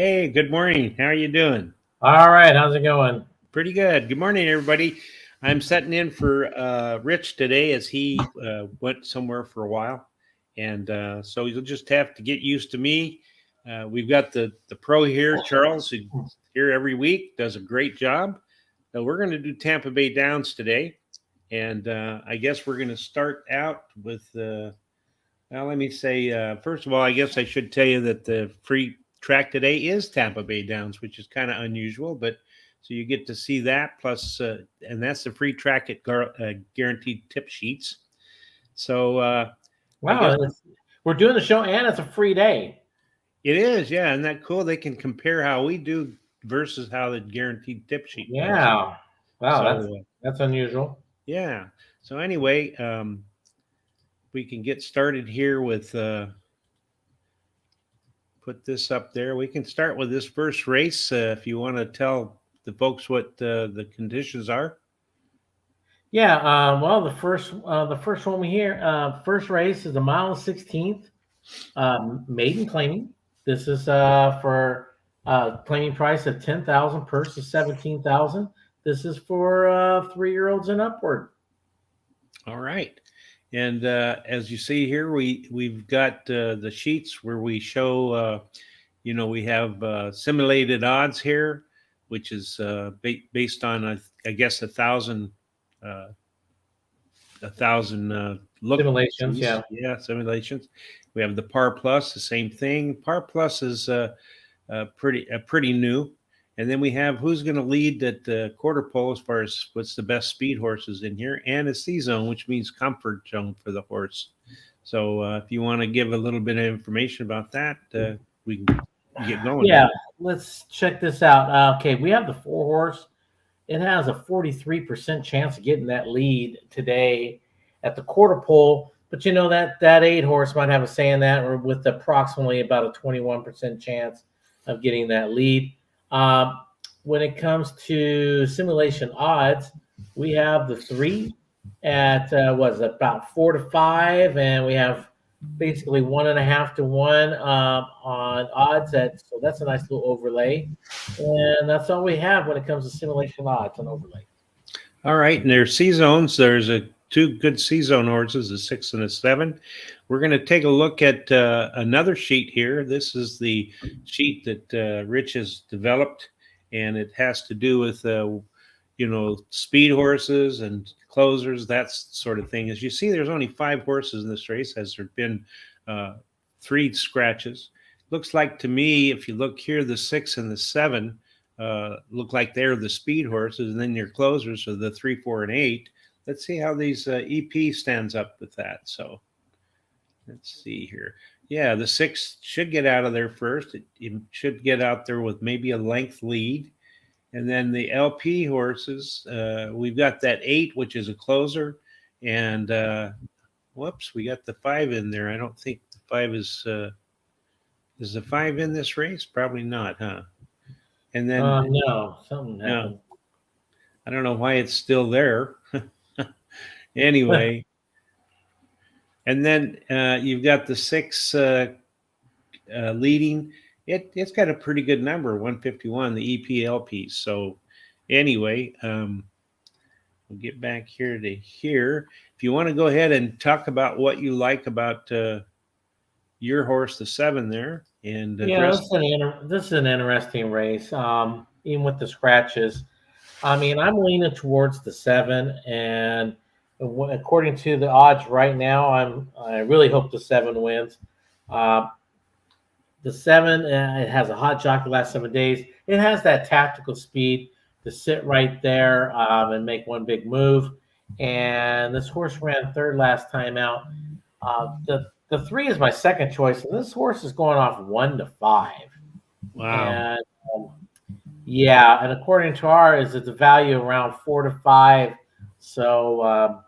Hey, good morning. How are you doing? All right, how's it going? Pretty good. Good morning, everybody. I'm setting in for Rich today as he went somewhere for a while. And so you'll just have to get used to me. We've got the pro here, Charles, who's here every week, does a great job. So we're going to do Tampa Bay Downs today. And I guess we're going to start out with well, let me say, first of all, I guess I should tell you that the free track today is Tampa Bay Downs, which is kind of unusual, but so you get to see that. Plus, and that's the free track at guaranteed tip sheets. So I guess Wow, we're doing the show and it's a free day. it is, yeah. Isn't that cool? They can compare how we do versus how the guaranteed tip sheet does. Yeah. Wow, So, that's unusual. yeah. So, anyway, we can get started here with put this up there. We can start with this first race if you want to tell the folks what the conditions are. Yeah, well, the first one we hear, first race is a mile and 16th, maiden claiming. This is for claiming price of 10,000, purse is 17,000. This is for 3-year-olds and upward. All right. And as you see here, we've got the sheets where we show, we have simulated odds here, which is based on, I guess, uh, 1,000 look Simulations, yeah. simulations. We have the par plus, the same thing. Par plus is pretty new. And then we have who's going to lead at the quarter pole as far as what's the best speed horses in here, and a C zone, which means comfort zone for the horse. So if you want to give a little bit of information about that, we can get going. Yeah, let's check this out. Okay, we have the 4-horse. It has a 43% chance of getting that lead today at the quarter pole. But you know that 8-horse might have a say in that, or with approximately about a 21% chance of getting that lead. When it comes to simulation odds, we have the 3 at about 4 to 5, and we have basically 1.5 to 1 on odds. So that's a nice little overlay, and that's all we have when it comes to simulation odds and overlay. All right, and there's C zones. There's two good C zone horses, a 6 and a 7. We're going to take a look at another sheet here. This is the sheet that Rich has developed, and it has to do with speed horses and closers, that sort of thing. As you see, there's only 5 horses in this race, as there've been 3 scratches. Looks like to me, if you look here, the 6 and the 7 look like they're the speed horses, and then your closers are the 3, 4, and 8. Let's see how these EP stands up with that. So let's see here. Yeah, the 6 should get out of there first. It should get out there with maybe a length lead. And then the LP horses, we've got that 8, which is a closer. And whoops, we got the 5 in there. I don't think the 5 is the 5 in this race? Probably not, huh? And then no, something happened. No, I don't know why it's still there. Anyway, and then you've got the 6 leading. It's got a pretty good number, 151, the EPLP. So anyway, we'll get back here to here. If you want to go ahead and talk about what you like about your horse, the 7 there, and Yeah, this is an interesting race. Even with the scratches, I mean, I'm leaning towards the 7, and according to the odds right now, I really hope the 7 wins. The 7, it has a hot jockey the last 7 days. It has that tactical speed to sit right there and make one big move. And this horse ran 3rd last time out. The 3 is my second choice, and this horse is going off 1 to 5. Wow. And yeah, and according to ours, it's a value around 4 to 5. So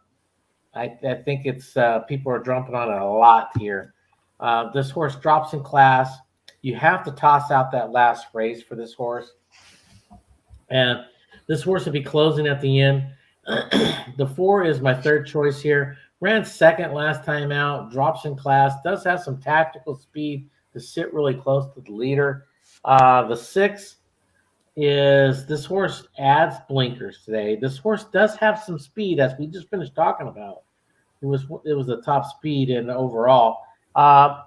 I think it's people are jumping on it a lot here. This horse drops in class. You have to toss out that last race for this horse. And this horse will be closing at the end. The 4 is my third choice here. Ran 2nd last time out, drops in class, does have some tactical speed to sit really close to the leader. The 6 is this horse adds blinkers today. This horse does have some speed, as we just finished talking about. It was the top speed in overall.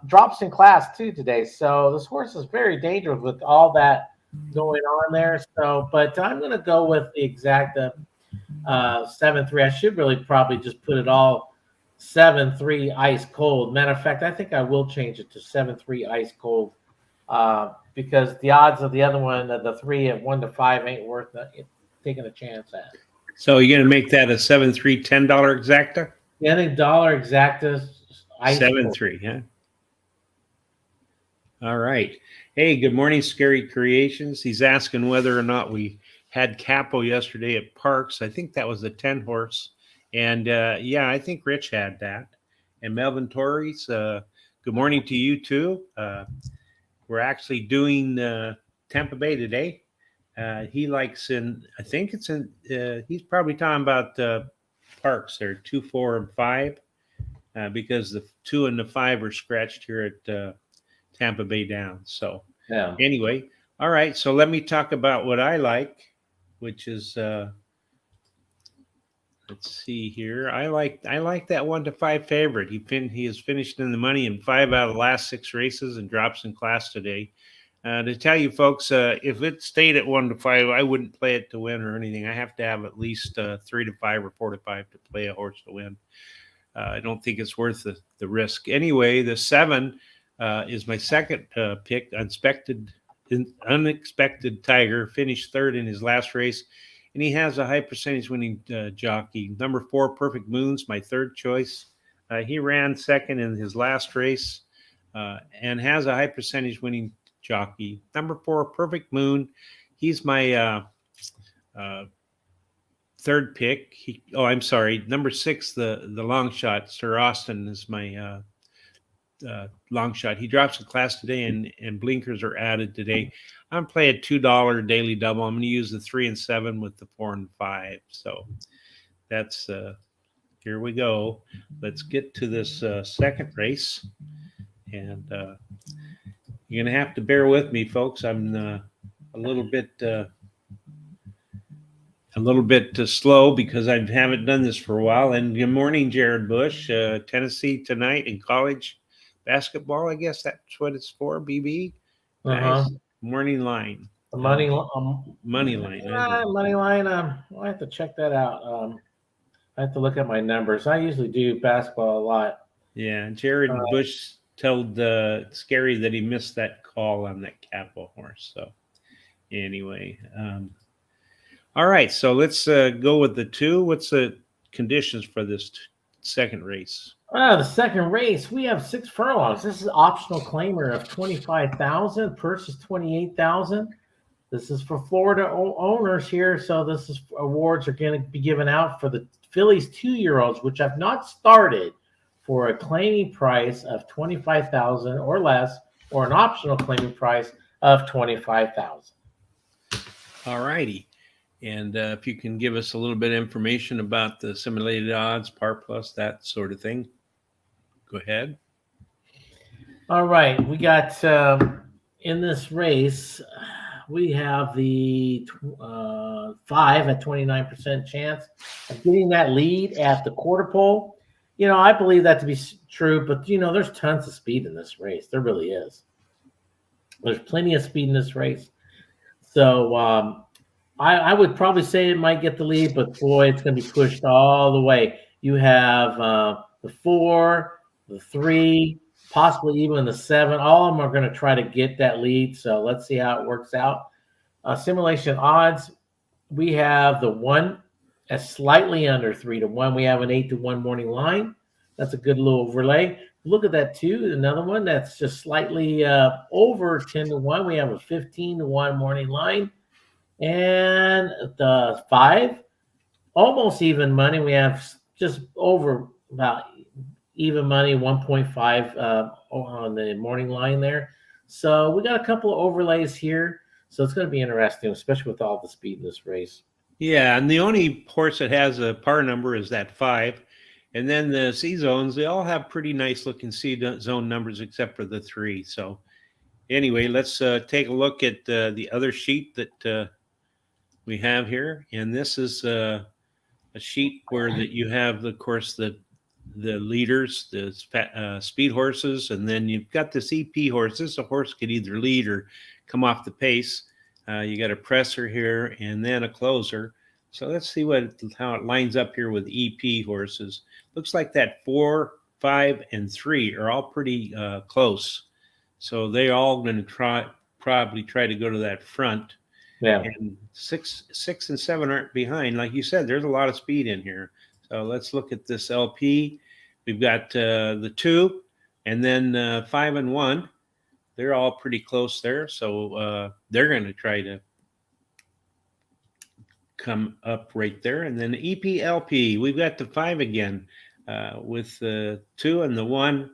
Drops in class too today, so this horse is very dangerous with all that going on there. So, but I'm going to go with the exact 7-3. I should really probably just put it all 7-3 ice cold. Matter of fact, I think I will change it to 7-3 ice cold because the odds of the other one, the 3 at 1-5, ain't worth taking a chance at. So you're going to make that a 7-3 $10 exacta? Any dollar exactas ice 7-3, huh? All right. Hey, good morning, Scary Creations. He's asking whether or not we had Capo yesterday at Parks. I think that was the 10 horse. And yeah, I think Rich had that. And Melvin Torres, good morning to you too. We're actually doing Tampa Bay today. He likes I think it's he's probably talking about Parks there, 2, 4, and 5, because the 2 and the 5 are scratched here at Tampa Bay Downs. So yeah. Anyway, all right. So let me talk about what I like, which is let's see here. I like that 1-5 favorite. He has finished in the money in 5 out of the last 6 races and drops in class today. To tell you folks, if it stayed at 1-5, I wouldn't play it to win or anything. I have to have at least 3-5 or 4-5 to play a horse to win. I don't think it's worth the risk. Anyway, the 7 is my second pick. Unexpected Tiger finished 3rd in his last race, and he has a high percentage winning jockey. Number 4, Perfect Moon's my 3rd choice. He ran 2nd in his last race and has a high percentage winning jockey. Number 4, Perfect Moon. He's my 3rd pick. I'm sorry. Number 6, the long shot, Sir Austin, is my long shot. He drops in class today, and blinkers are added today. I'm playing $2 daily double. I'm going to use the 3 and 7 with the 4 and 5. So that's here we go. Let's get to this second race, and you're going to have to bear with me, folks. I'm a little bit slow because I haven't done this for a while. And good morning, Jared Bush. Tennessee tonight in college basketball. I guess that's what it's for. BB. Nice morning line. The money Money line. money line. I have to check that out. I have to look at my numbers. I usually do basketball a lot. Yeah, Jared Bush told Scary that he missed that call on that Capo horse. So anyway, all right. So let's go with the 2. What's the conditions for this second race? The second race, we have 6 furlongs. This is optional claimer of 25,000. Purse is 28,000. This is for Florida owners here, so this is awards are going to be given out for the Phillies 2-year-olds, which have not started, for a claiming price of 25,000 or less, or an optional claiming price of 25,000. All righty. And if you can give us a little bit of information about the simulated odds, par plus, that sort of thing. Go ahead. All right. We got in this race, we have the 5 at 29% chance of getting that lead at the quarter pole. I believe that to be true, but there's tons of speed in this race. There really is. There's plenty of speed in this race. So I would probably say it might get the lead, but boy, it's going to be pushed all the way. You have the 4, the 3, possibly even the 7. All of them are going to try to get that lead. So let's see how it works out. Simulation odds, we have the 1 at slightly under 3-1. We have an 8-1 morning line. That's a good little overlay. Look at that 2. Another one that's just slightly over 10-1. We have a 15-1 morning line. And the 5, almost even money. We have just over about even money, 1.5 on the morning line there. So we got a couple of overlays here. So it's going to be interesting, especially with all the speed in this race. Yeah, and the only horse that has a par number is that 5. And then the C zones, they all have pretty nice looking C zone numbers except for the 3. So anyway, let's take a look at the other sheet that we have here, and this is a sheet where that you have, of course, the leaders, the speed horses, and then you've got this EP horses. A horse could either lead or come off the pace. You got a presser here, and then a closer. So let's see how it lines up here with EP horses. Looks like that 4, 5, and 3 are all pretty close. So they're all going to probably try to go to that front. Yeah. And 6 and 7 aren't behind. Like you said, there's a lot of speed in here. So let's look at this LP. We've got the 2, and then 5 and 1. They're all pretty close there. So they're going to try to come up right there. And then EPLP, we've got the 5 again with the 2 and the 1.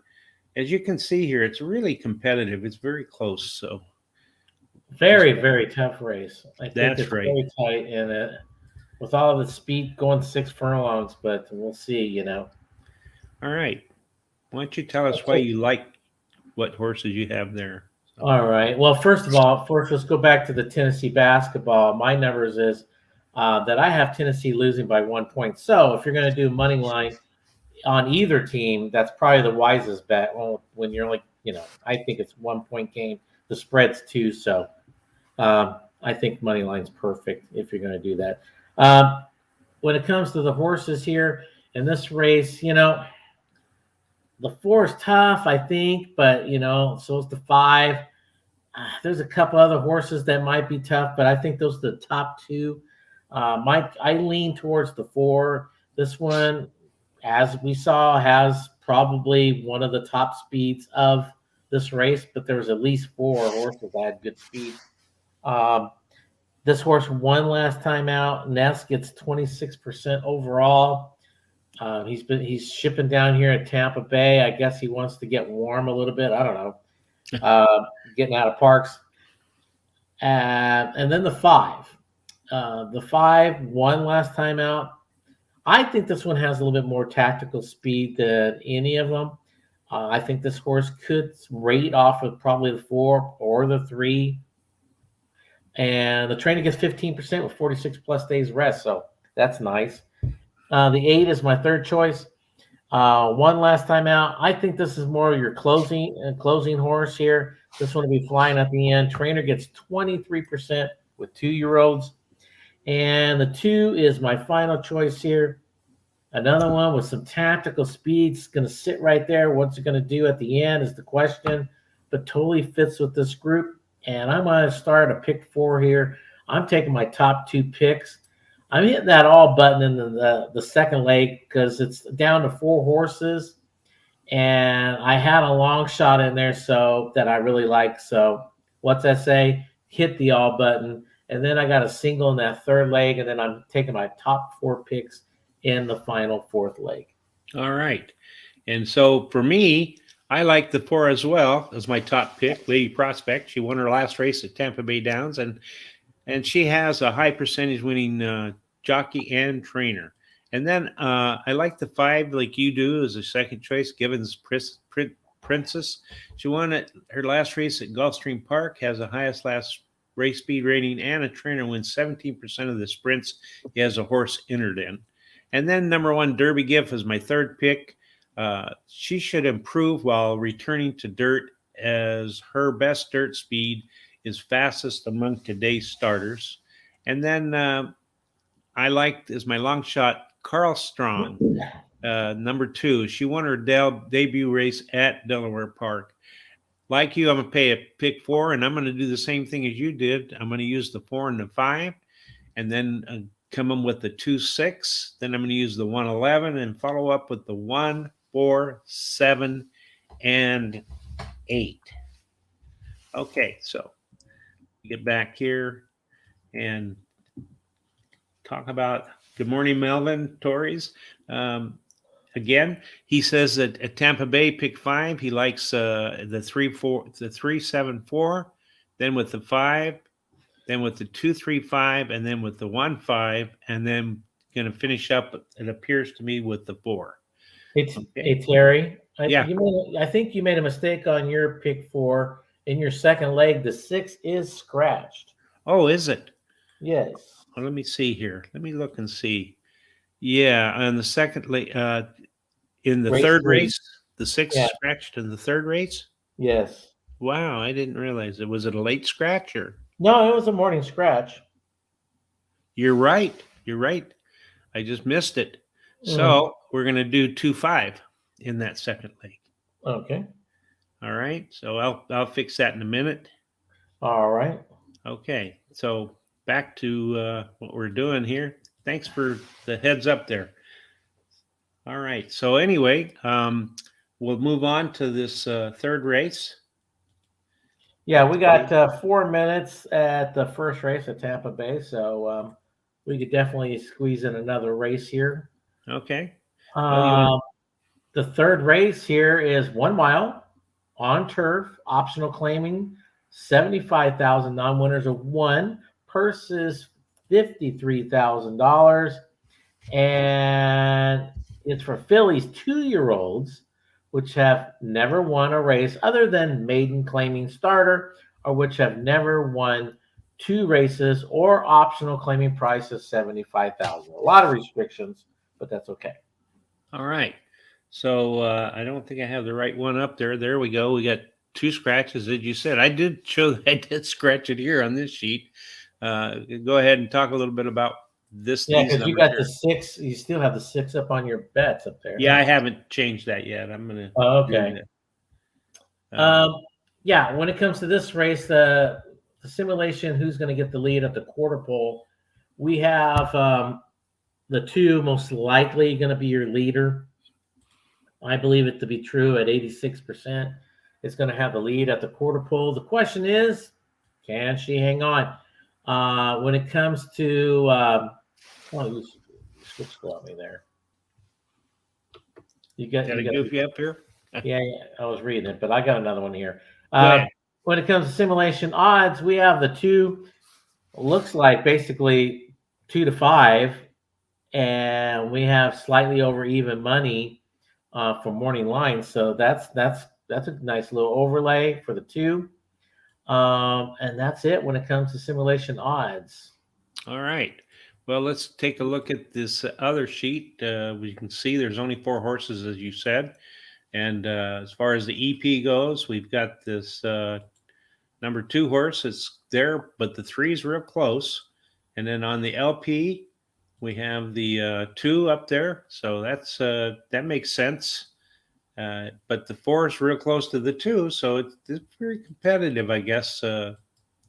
As you can see here, it's really competitive. It's very close. So very, very tough race. I think that's it's right. very tight in it with all of the speed going 6 furlongs, but we'll see, All right. Why don't you tell us why you like what horses you have there? So. All right. Well, first, let's go back to the Tennessee basketball. My numbers is that I have Tennessee losing by 1 point. So if you're going to do money line on either team, that's probably the wisest bet. Well, when you're like, I think it's 1 point game. The spread's 2, so I think money line's perfect if you're going to do that. When it comes to the horses here in this race, the 4 is tough, I think, but so is the 5. There's a couple other horses that might be tough, but I think those are the top 2. I lean towards the 4. This one, as we saw, has probably one of the top speeds of this race, but there was at least 4 horses that had good speed. This horse won last time out. Ness gets 26% overall. He's shipping down here at Tampa Bay. I guess he wants to get warm a little bit. I don't know. Getting out of parks. And then the 5. The 5 won last time out. I think this one has a little bit more tactical speed than any of them. I think this horse could rate off of probably the 4 or the 3. And the trainer gets 15% with 46 plus days rest. So that's nice. The 8 is my third choice. Won last time out. I think this is more of your closing horse here. This one will be flying at the end. Trainer gets 23% with 2-year-olds. And the 2 is my final choice here. Another one with some tactical speed. It's going to sit right there. What's it going to do at the end is the question, but totally fits with this group. And I'm going to start a pick 4 here. I'm taking my top 2 picks. I'm hitting that all button in the second leg because it's down to 4 horses. And I had a long shot in there that I really like. So what's that say? Hit the all button. And then I got a single in that third leg. And then I'm taking my top 4 picks in the final 4th leg. All right. And so for me, I like the 4 as well as my top pick, Lady Prospect. She won her last race at Tampa Bay Downs, and she has a high percentage winning jockey and trainer. And then I like the 5, like you do, as a second choice, Givens Princess. She won her last race at Gulfstream Park, has the highest last race speed rating, and a trainer wins 17% of the sprints he has a horse entered in. And then number 1, Derby Gift is my third pick. She should improve while returning to dirt, as her best dirt speed is fastest among today's starters. And then I liked as my long shot, Carl Strong, number 2. She won her debut race at Delaware Park. Like you, I'm going to pay a pick 4, and I'm going to do the same thing as you did. I'm going to use the 4 and the 5, and then come in with the 2-6. Then I'm going to use the 1-11 and follow up with the 1, 4, 7, and 8. Okay, so get back here and talk about good morning, Melvin Torres. Again, he says that at Tampa Bay, pick 5. He likes the 3-7-4, then with the 5, then with the 2-3-5, and then with the 1-5, and then going to finish up, it appears to me, with the 4. Hey, Terry. Yeah. I think you made a mistake on your pick 4. In your second leg, the 6 is scratched. Oh, is it? Yes. Well, let me see here. Let me look and see. Yeah, on the in the Race third 3? race, the 6 Yeah. scratched in the third race. Yes. Wow, I didn't realize it. Was it a late scratch or? No, it was a morning scratch. You're right. You're right. I just missed it. Mm, So we're gonna do 2-5 in that second leg. okay. All right. So I'll fix that in a minute. All right. Okay. So back to what we're doing here. Thanks for the heads up there. All right. So anyway, we'll move on to this third race. Yeah, we got 4 minutes at the first race at Tampa Bay, so we could definitely squeeze in another race here. Okay. Well, you want Um, the third race here is 1 mile on turf, optional claiming, 75,000 non-winners of one. Purse is $53,000, and it's for fillies 2-year-olds which have never won a race other than maiden claiming starter, or which have never won 2 races or optional claiming price of 75,000. A lot of restrictions, but that's okay. all right. So I don't think I have the right one up there. There we go. We got 2 scratches, as you said. I did show that I did scratch it here on this sheet. Go ahead and talk a little bit about Yeah, these because you numbers got the here. 6. You still have the 6 up on your bets up there, Yeah, huh? I haven't changed that yet. I'm gonna Oh, do okay. that. Yeah, when it comes to this race, the simulation, who's going to get the lead at the quarter pole, we have the 2 most likely going to be your leader. I believe it to be true at 86%. It's going to have the lead at the quarter pole. The question is, can she hang on? When it comes to, you switched on me there. You got, Got you a got, goofy up here? yeah, I was reading it, but I got another one here. Go ahead. When it comes to simulation odds, we have the 2, looks like basically 2 to 5, and we have slightly over even money for morning lines. So that's a nice little overlay for the 2. And that's it when it comes to simulation odds. All right. Well, let's take a look at this other sheet. We can see there's only 4 horses, as you said. And as far as the EP goes, we've got this number 2 horse. It's there, but the 3 is real close. And then on the LP, we have the 2 up there. So that makes sense. But the 4 is real close to the 2. So it's very competitive, I guess,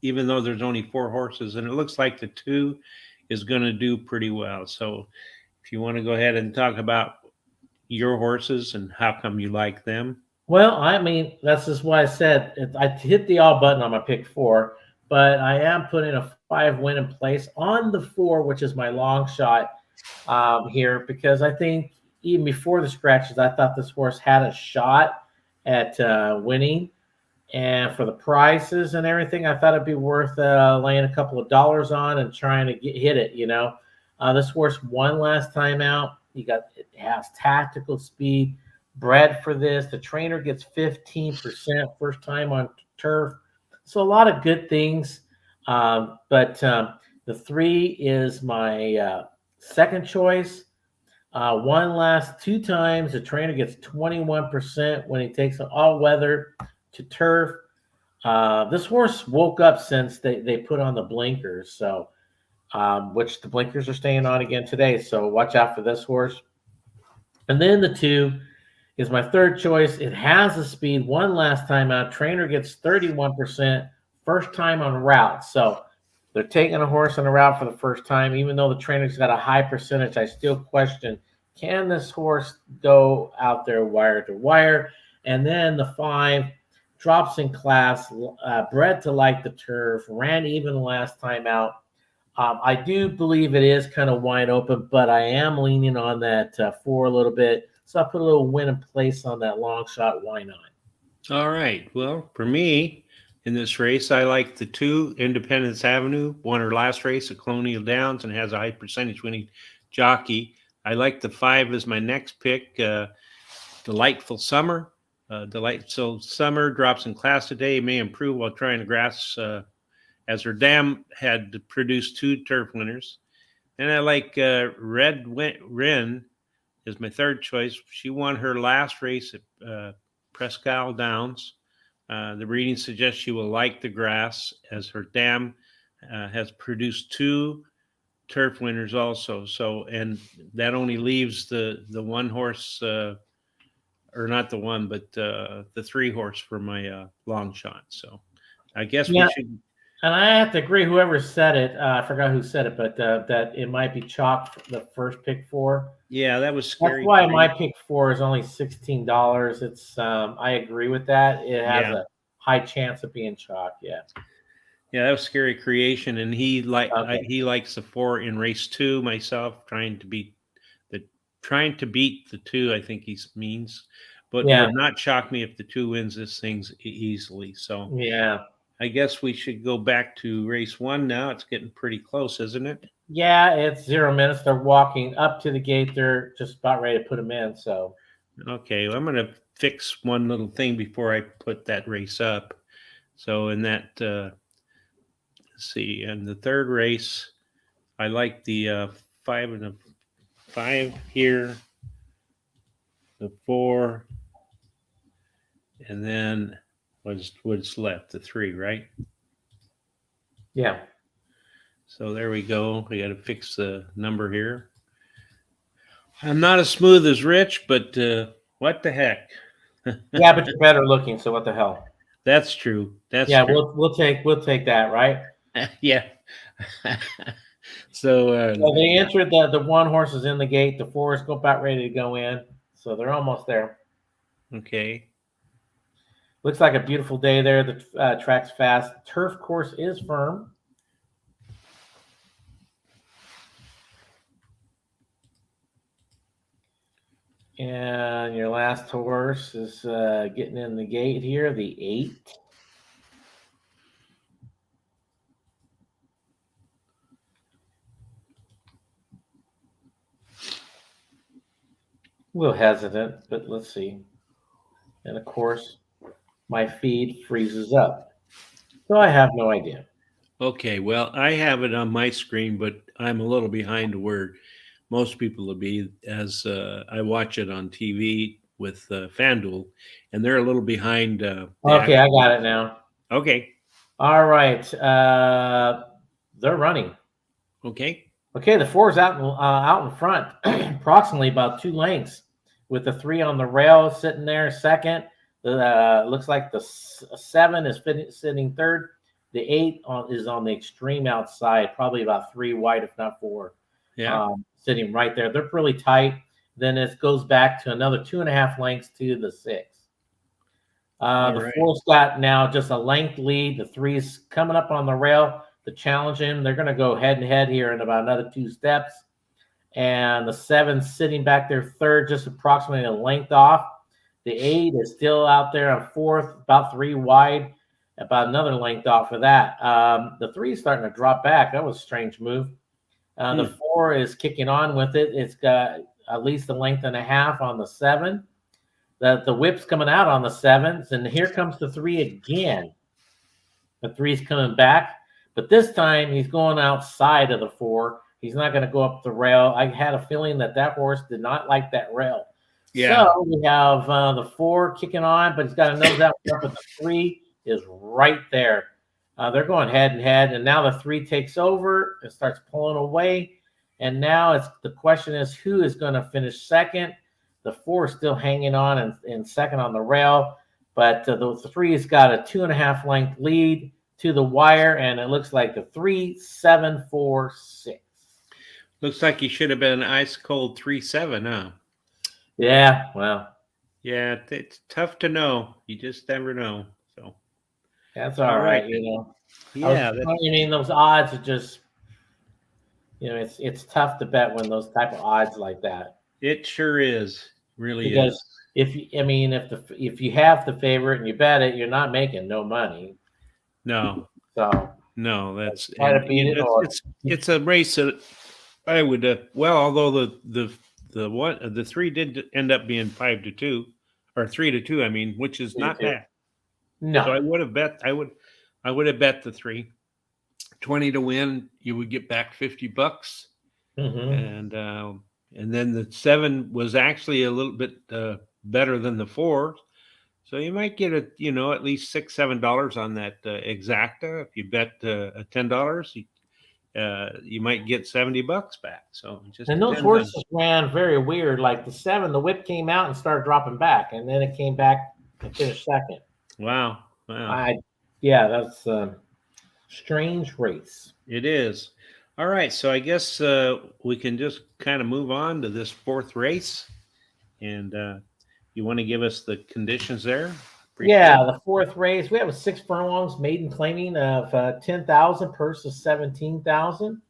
even though there's only 4 horses. And it looks like the 2 is going to do pretty well. So if you want to go ahead and talk about your horses and how come you like them. Well, I mean, that's just why I said I hit the all button on my pick 4, but I am putting a 5 win in place on the 4, which is my long shot here, because I think even before the scratches, I thought this horse had a shot at winning. And for the prices and everything, I thought it'd be worth laying a couple of dollars on and trying to hit it. This horse won last time out. It has tactical speed, bred for this. The trainer gets 15% first time on turf, so a lot of good things. But the 3 is my second choice. Won last 2 times. The trainer gets 21% when he takes an all weather to turf. This horse woke up since they put on the blinkers, so which the blinkers are staying on again today. So watch out for this horse. And then the 2 is my third choice. It has the speed. One last time out. Trainer gets 31% first time on route. So they're taking a horse on a route for the first time. Even though the trainer's got a high percentage, I still question, can this horse go out there wire to wire? And then the 5 drops in class, bred to like the turf, ran even last time out. I do believe it is kind of wide open, but I am leaning on that 4 a little bit. So I put a little win in place on that long shot. Why not? All right. Well, for me in this race, I like the 2 Independence Avenue, won her last race at Colonial Downs and has a high percentage winning jockey. I like the 5 as my next pick, Delightful Summer. delight. So Summer drops in class today, may improve while trying to grass, as her dam had produced 2 turf winners. And I like Red Wren is my third choice. She won her last race at Presque Downs. The reading suggests she will like the grass as her dam has produced 2 turf winners also. So, and that only leaves the one horse, or not the one, but the 3 horse for my long shot. So, I guess Yeah, we should. and I have to agree. Whoever said it, I forgot who said it, but that it might be chalk for the first pick four. Yeah, that was That's scary. why my pick four is only $16. It's I agree with that. It has Yeah, a high chance of being chalk. Yeah. yeah, that was scary creation, and Okay. he likes the 4 in race 2. Myself the trying to beat the 2. I think he means, but Yeah. would not shock me if the 2 wins this things easily. So Yeah. I guess we should go back to race 1 now. It's getting pretty close, isn't it? Yeah. It's 0 minutes. They're walking up to the gate. They're just about ready to put them in. So. Okay, well, I'm going to fix one little thing before I put that race up. So in that, let's see, in the third race, I like the 5 here, the 4, and then what's left, the 3, right? Yeah. So there we go. We got to fix the number here. I'm not as smooth as Rich, but what the heck? Yeah, but you're better looking. So what the hell? That's true. That's Yeah, true. we'll take that, right? Yeah. So So they entered the one horse is in the gate. The 4 is about ready to go in. So they're almost there. okay. Looks like a beautiful day there. The track's fast. Turf course is firm. And your last horse is getting in the gate here, the 8. A little hesitant, but let's see. And of course, my feed freezes up. So I have no idea. Okay. Well, I have it on my screen, but I'm a little behind where most people will be, as I watch it on TV with FanDuel, and they're a little behind the Okay, I actual. got it now. Okay. All right. They're running. Okay. Okay, the 4 is out in front, approximately about 2 lengths, with the 3 on the rail sitting there second. Looks like the 7 is sitting third. The 8 is on the extreme outside, probably about 3 wide, if not 4, Yeah. sitting right there. They're really tight. Then it goes back to another 2.5 lengths to the 6. The right. 4's got now just a length lead. The 3's coming up on the rail to challenge him. They're going to go head and head here in about another 2 steps. And the 7's sitting back there third, just approximately a length off. The 8 is still out there on fourth, about 3 wide, about another length off of that. The 3 is starting to drop back. That was a strange move. The 4 is kicking on with it. It's got at least a length and a half on the 7. The whip's coming out on the 7s, and here comes the 3 again. The 3's coming back, but this time he's going outside of the 4. He's not going to go up the rail. I had a feeling that horse did not like that rail. Yeah. So we have the 4 kicking on, but he's got a nose out, but the 3 is right there. They're going head and head, and now the 3 takes over and starts pulling away. And now the question is, who is going to finish second? The 4 is still hanging on and second on the rail, but the 3 has got a 2.5 length lead to the wire, and it looks like the 3, 7, 4, 6. Looks like he should have been ice cold 3-7, huh? Yeah, well, Yeah, it's tough to know. You just never know. So that's all right. You know, Yeah, I mean, those odds are just, you know, it's tough to bet when those type of odds like that. it sure is. Really Because is. if you have the favorite and you bet it, you're not making no money. No, So no, that's try to and beat you it, know, or it's a race that I would well, although the 3 did end up being 5-2 or 3-2. I mean, which is not 3-2. bad. So No. I would have bet. I would have bet the 3. 20 to win. You would get back $50, Hmm. and then the 7 was actually a little bit better than the 4. So you might get at least $6-7 on that exacta. If you bet $10, you might get $70 back. So it just And those depends on. horses ran very weird. Like the 7, the whip came out and started dropping back, and then it came back and finished second. Wow, wow, Yeah, that's a strange race. it is. All right, so I guess we can just kind of move on to this 4th race, and you want to give us the conditions there? Appreciate Yeah, it. the 4th race, we have a 6 furlongs maiden claiming of 10,000, purse of 17,000.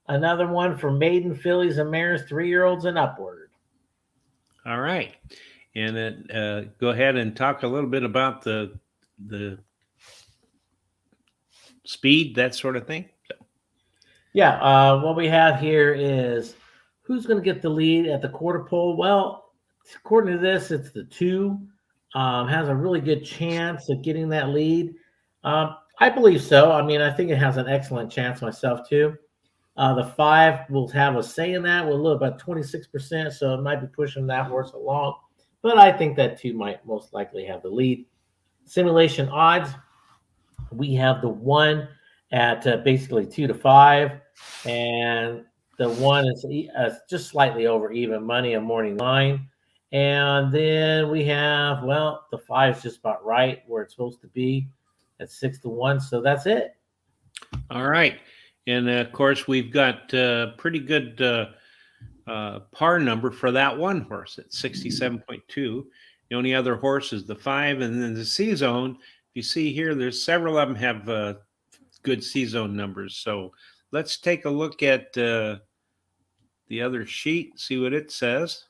Another one for maiden fillies and mares, 3-year-olds and upward. All right, and then go ahead and talk a little bit about the speed, that sort of thing. Yeah, what we have here is who's going to get the lead at the quarter pole. Well, according to this, it's the 2. Has a really good chance of getting that lead. I believe so. I mean, I think it has an excellent chance myself too. The 5 will have a say in that. We'll look about 26%, so it might be pushing that horse along. But I think that 2 might most likely have the lead. Simulation odds, we have the 1 at basically 2 to 5, and the 1 is just slightly over even money, a morning line. And then we have, well, the 5 is just about right where it's supposed to be at 6 to 1. So that's it. All right, and of course we've got pretty good par number for that one horse at 67.2. The only other horse is the 5, and then the C zone. If you see here, there's several of them have good C zone numbers. So let's take a look at the other sheet, see what it says.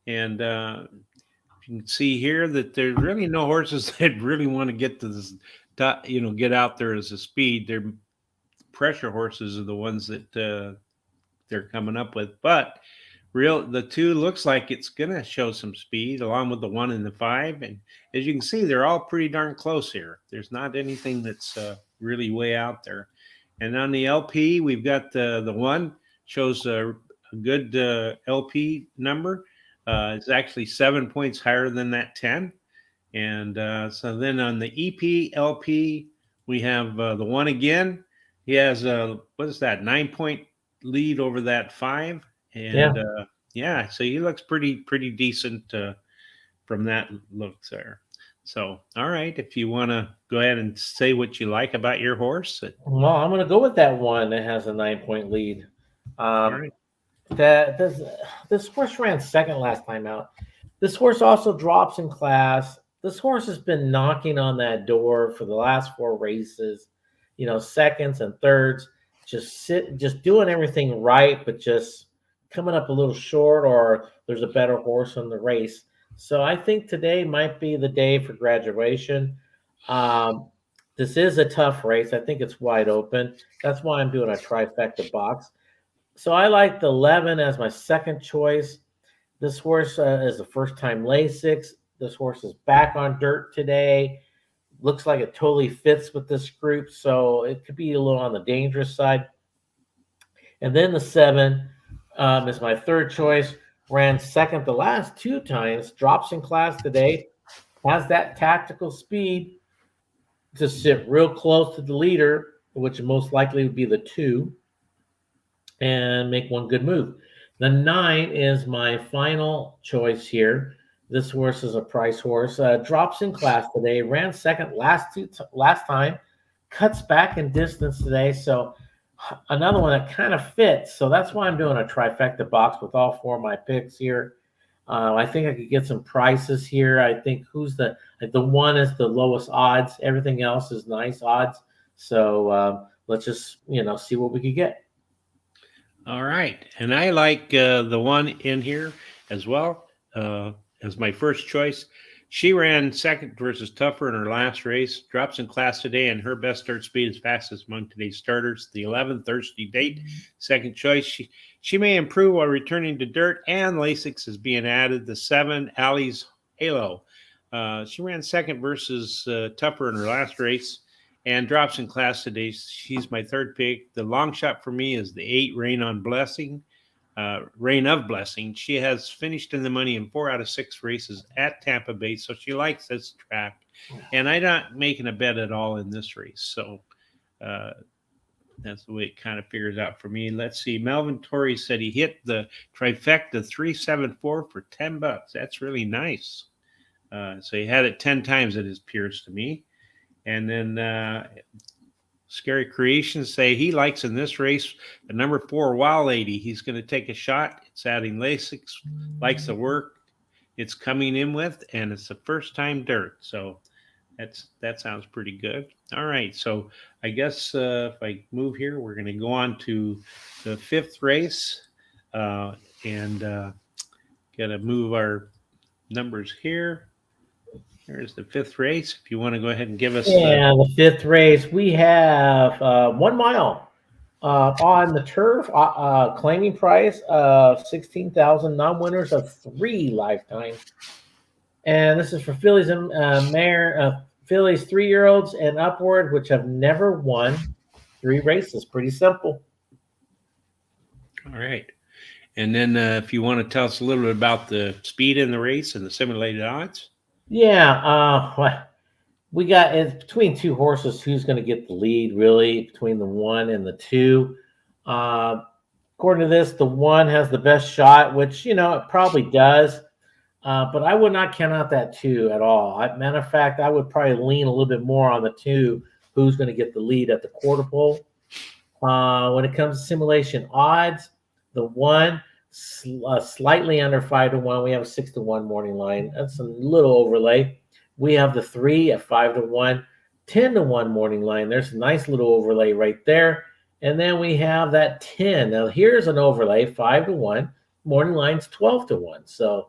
And you can see here that there's really no horses that really want to get to this, get out there as a speed. They're pressure horses are the ones that they're coming up with. But the 2 looks like it's going to show some speed along with the 1 and the 5. And as you can see, they're all pretty darn close here. There's not anything that's really way out there. And on the LP, we've got the 1 shows a good LP number. It's actually 7 points higher than that 10. And so then on the EP LP, we have the 1 again. He has what is that, 9-point lead over that 5. Yeah. And yeah, so he looks pretty decent from that looks there. So, all right, if you want to go ahead and say what you like about your horse. Well, I'm going to go with that 1 that has a 9-point lead. All right. This horse ran second last time out. This horse also drops in class. This horse has been knocking on that door for the last 4 races, seconds and thirds, just doing everything right, but just coming up a little short, or there's a better horse in the race. So I think today might be the day for graduation. This is a tough race. I think it's wide open. That's why I'm doing a trifecta box. So I like the 11 as my second choice. This horse is the first time Lasix. This horse is back on dirt today. Looks like it totally fits with this group, so it could be a little on the dangerous side. And then the 7 is my third choice. Ran second the last 2 times. Drops in class today. Has that tactical speed to sit real close to the leader, which most likely would be the 2, and make one good move. The 9 is my final choice here. This horse is a price horse. Drops in class today. Ran second last time. Cuts back in distance today. So another one that kind of fits. So that's why I'm doing a trifecta box with all 4 of my picks here. I think I could get some prices here. I think the 1 is the lowest odds. Everything else is nice odds. So let's just see what we could get. All right, and I like the 1 in here as well as my first choice. She ran second versus Tougher in her last race. Drops in class today, and her best start speed is fastest among today's starters. The 11 Thirsty Date, second choice. She may improve while returning to dirt, and Lasix is being added. The 7 Allie's Halo. She ran second versus Tupper in her last race and drops in class today. She's my third pick. The long shot for me is the 8 Rain of Blessing. She has finished in the money in 4 out of 6 races at Tampa Bay, so she likes this track. And I'm not making a bet at all in this race. So uh, that's the way it kind of figures out for me. Let's see. Melvin Torrey said he hit the trifecta 374 for $10. That's really nice. So he had it 10 times, it appears to me. And then Scary Creations say he likes in this race the number 4 Wild Lady. He's going to take a shot. It's adding Lasix, likes the work it's coming in with, and it's the first time dirt. So that sounds pretty good. All right, so I guess if I move here, we're going to go on to the 5th race, and got to move our numbers here. Here's the 5th race. If you want to go ahead and give us the 5th race, we have 1 mile on the turf, claiming price of 16,000, non-winners of 3 lifetime. And this is for fillies and fillies 3-year-olds and upward, which have never won 3 races. Pretty simple. All right. And then if you want to tell us a little bit about the speed in the race and the simulated odds. Yeah, we got it's between 2 horses. Who's going to get the lead, really, between the 1 and the 2? According to this, the 1 has the best shot, which, it probably does. But I would not count out that 2 at all. Matter of fact, I would probably lean a little bit more on the 2, who's going to get the lead at the quarter pole. When it comes to simulation odds, the 1 slightly under 5-1. We have a 6-1 morning line. That's a little overlay. We have the 3 at 5-1, 10-1 morning line. There's a nice little overlay right there. And then we have that 10. Now here's an overlay, 5-1. Morning line's 12-1. So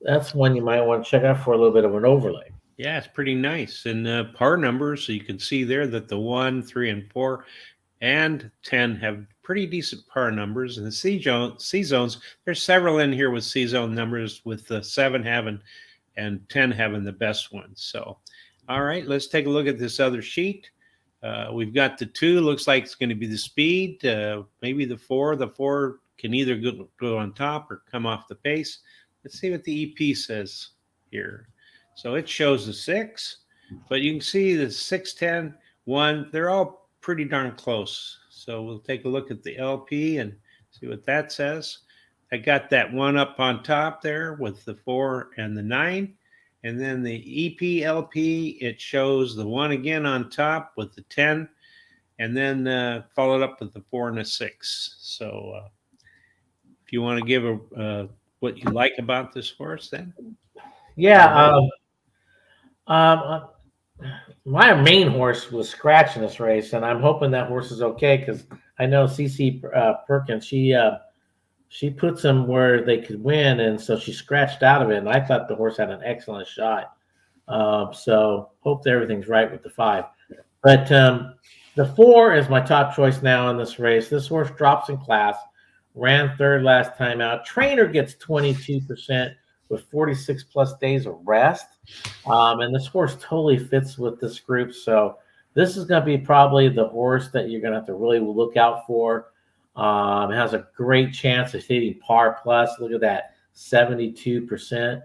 that's one you might want to check out for a little bit of an overlay. Yeah, it's pretty nice. And par numbers, so you can see there that the 1, 3, and 4 and 10 have pretty decent par numbers. And the C zones, there's several in here with C zone numbers, with the 7 having and 10 having the best ones. So, all right, let's take a look at this other sheet. We've got the 2, looks like it's going to be the speed, maybe the 4. The 4 can either go on top or come off the pace. Let's see what the EP says here. So it shows the 6, but you can see the 6, 10, 1, they're all pretty darn close. So we'll take a look at the LP and see what that says. I got that 1 up on top there with the 4 and the 9. And then the EP LP, it shows the 1 again on top with the 10. And then followed up with the 4 and a 6. So if you want to give what you like about this horse, then. Yeah. My main horse was scratching this race, and I'm hoping that horse is okay, because I know CC Perkins, she puts them where they could win, and so she scratched out of it, and I thought the horse had an excellent shot. So hope that everything's right with the 5. But the 4 is my top choice now in this race. This horse drops in class, ran 3rd last time out. Trainer gets 22% with 46 plus days of rest. And this horse totally fits with this group. So this is going to be probably the horse that you're going to have to really look out for. It has a great chance of hitting par plus. Look at that, 72%.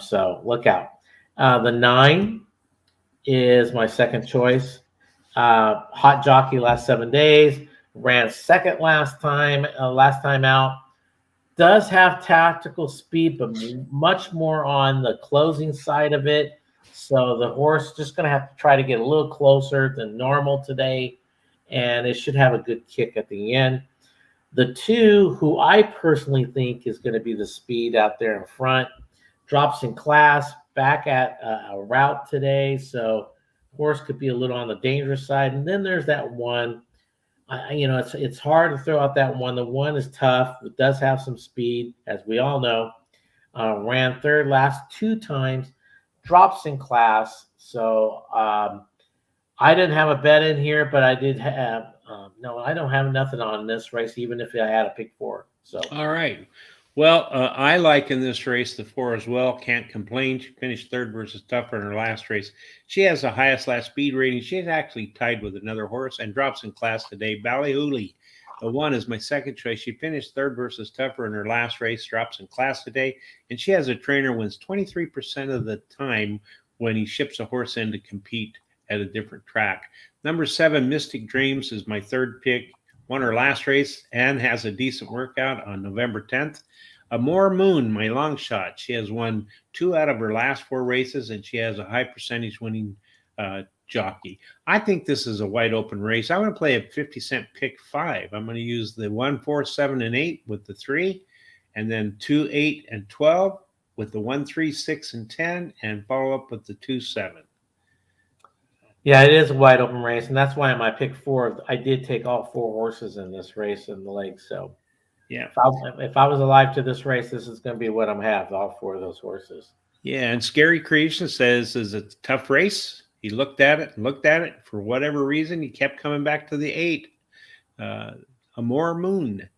So look out. The 9 is my second choice. Hot jockey last 7 days. Ran 2nd last time out. Does have tactical speed, but much more on the closing side of it. So the horse just going to have to try to get a little closer than normal today, and it should have a good kick at the end. The 2, who I personally think is going to be the speed out there in front, drops in class, back at a route today. So horse could be a little on the dangerous side. And then there's that 1. It's hard to throw out that 1. The 1 is tough. It does have some speed, as we all know. Ran 3rd last 2 times, drops in class. So I didn't have a bet in here, but I did have. No, I don't have nothing on this race, even if I had a pick 4. So all right. Well, I like in this race the 4 as well. Can't complain. She finished third versus Tougher in her last race. She has the highest last speed rating. She's actually tied with another horse and drops in class today. Ballyhooly, the 1 is my second choice. She finished third versus Tougher in her last race, drops in class today, and she has a trainer wins 23% of the time when he ships a horse in to compete at a different track. Number 7, Mystic Dreams, is my third pick. Won her last race and has a decent workout on November 10th. Amore Moon, my long shot. She has won 2 out of her last 4 races, and she has a high percentage winning jockey. I think this is a wide open race. I'm going to play a 50-cent pick 5. I'm going to use the 1, 4, 7, and 8 with the 3, and then 2, 8, and 12 with the 1, 3, 6, and 10, and follow up with the 2, 7. Yeah, it is a wide open race, and that's why in my pick 4, I did take all 4 horses in this race in the lake. So Yeah. if I was alive to this race, this is going to be what I'm have, all 4 of those horses. Yeah, and Scary Creation says it's a tough race. He looked at it and looked at it. For whatever reason, he kept coming back to the 8. Amore Moon,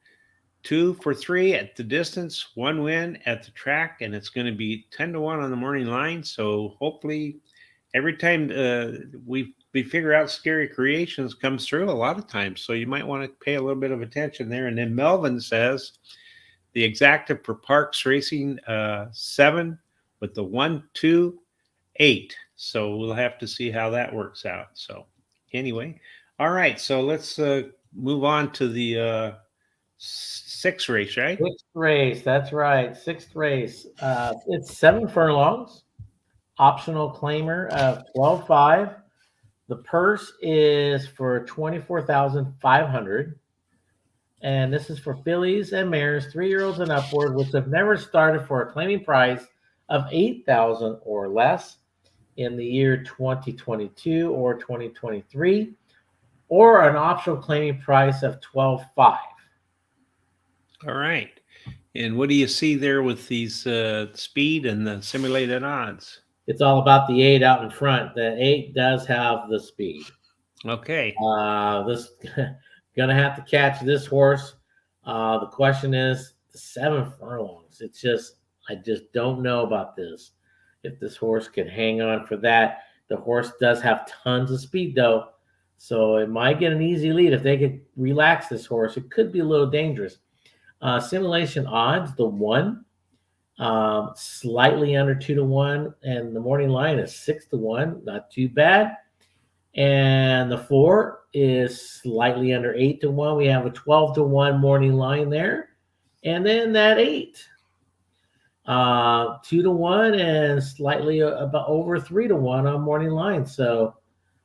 2 for 3 at the distance, 1 win at the track, and it's going to be 10-1 on the morning line. So hopefully every time we figure out Scary Creations comes through a lot of times. So you might want to pay a little bit of attention there. And then Melvin says the exacta for Parks Racing 7 with the 1, 2, 8. So we'll have to see how that works out. So anyway, all right. So let's move on to the 6th race, right? 6th race, that's right. 6th race. It's 7 furlongs. Optional claimer of 12.5. The purse is for 24,500, and this is for fillies and mares, 3-year-olds and upward, which have never started for a claiming price of 8,000 or less in the year 2022 or 2023, or an optional claiming price of 12.5. All right. And what do you see there with these speed and the simulated odds? It's all about the 8 out in front. The 8 does have the speed. Okay. This gonna have to catch this horse. The question is the 7 furlongs. I just don't know about this. If this horse can hang on for that. The horse does have tons of speed though, so it might get an easy lead. If they could relax this horse, it could be a little dangerous. Simulation odds: the 1. Slightly under 2-1, and the morning line is 6-1, not too bad. And the 4 is slightly under 8-1. We have a 12-1 morning line there, and then that 8, 2-1, and slightly about over 3-1 on morning line. So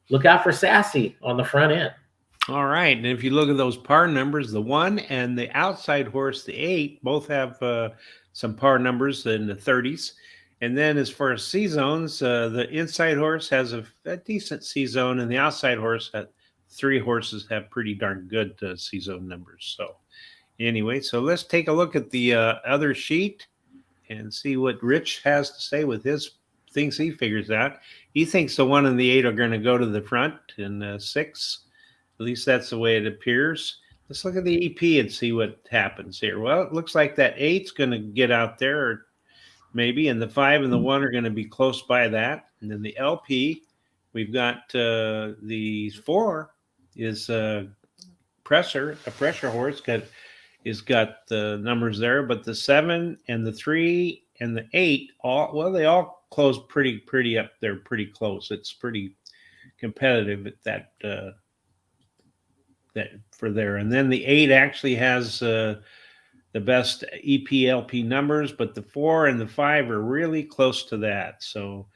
look out for Sassy on the front end. All right. And if you look at those par numbers, the 1 and the outside horse, the 8, both have some par numbers in the 30s. And then as far as C zones, the inside horse has a decent C zone, and the outside horse, 3 horses have pretty darn good C zone numbers. So anyway, so let's take a look at the other sheet and see what Rich has to say with his things he figures out. He thinks the 1 and the 8 are going to go to the front in 6. At least that's the way it appears. Let's look at the EP and see what happens here. Well, it looks like that 8's going to get out there, or maybe, and the 5 and the 1 are going to be close by that. And then the LP, we've got the 4 is a pressure horse. Has got the numbers there, but the 7 and the 3 and the 8, they all close pretty up there, pretty close. It's pretty competitive at that for there. And then the 8 actually has the best EPLP numbers, but the 4 and the 5 are really close to that. So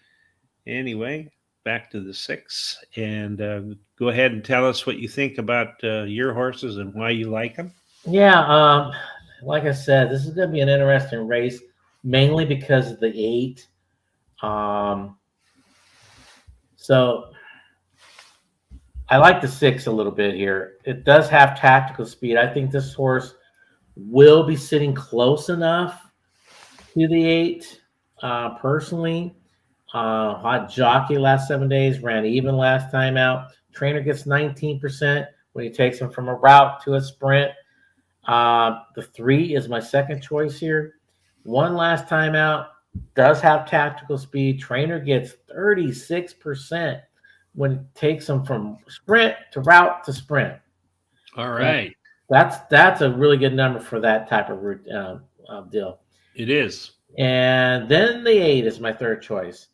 anyway, back to the 6, and go ahead and tell us what you think about your horses and why you like them. Yeah, like I said, this is going to be an interesting race, mainly because of the 8. So I like the 6 a little bit here. It does have tactical speed. I think this horse will be sitting close enough to the 8. Personally, hot jockey last 7 days, ran even last time out. Trainer gets 19% when he takes him from a route to a sprint. The 3 is my second choice here. One last time out, does have tactical speed. Trainer gets 36% when it takes them from sprint to route to sprint. All And right. that's a really good number for that type of deal. It is. And then the 8 is my third choice.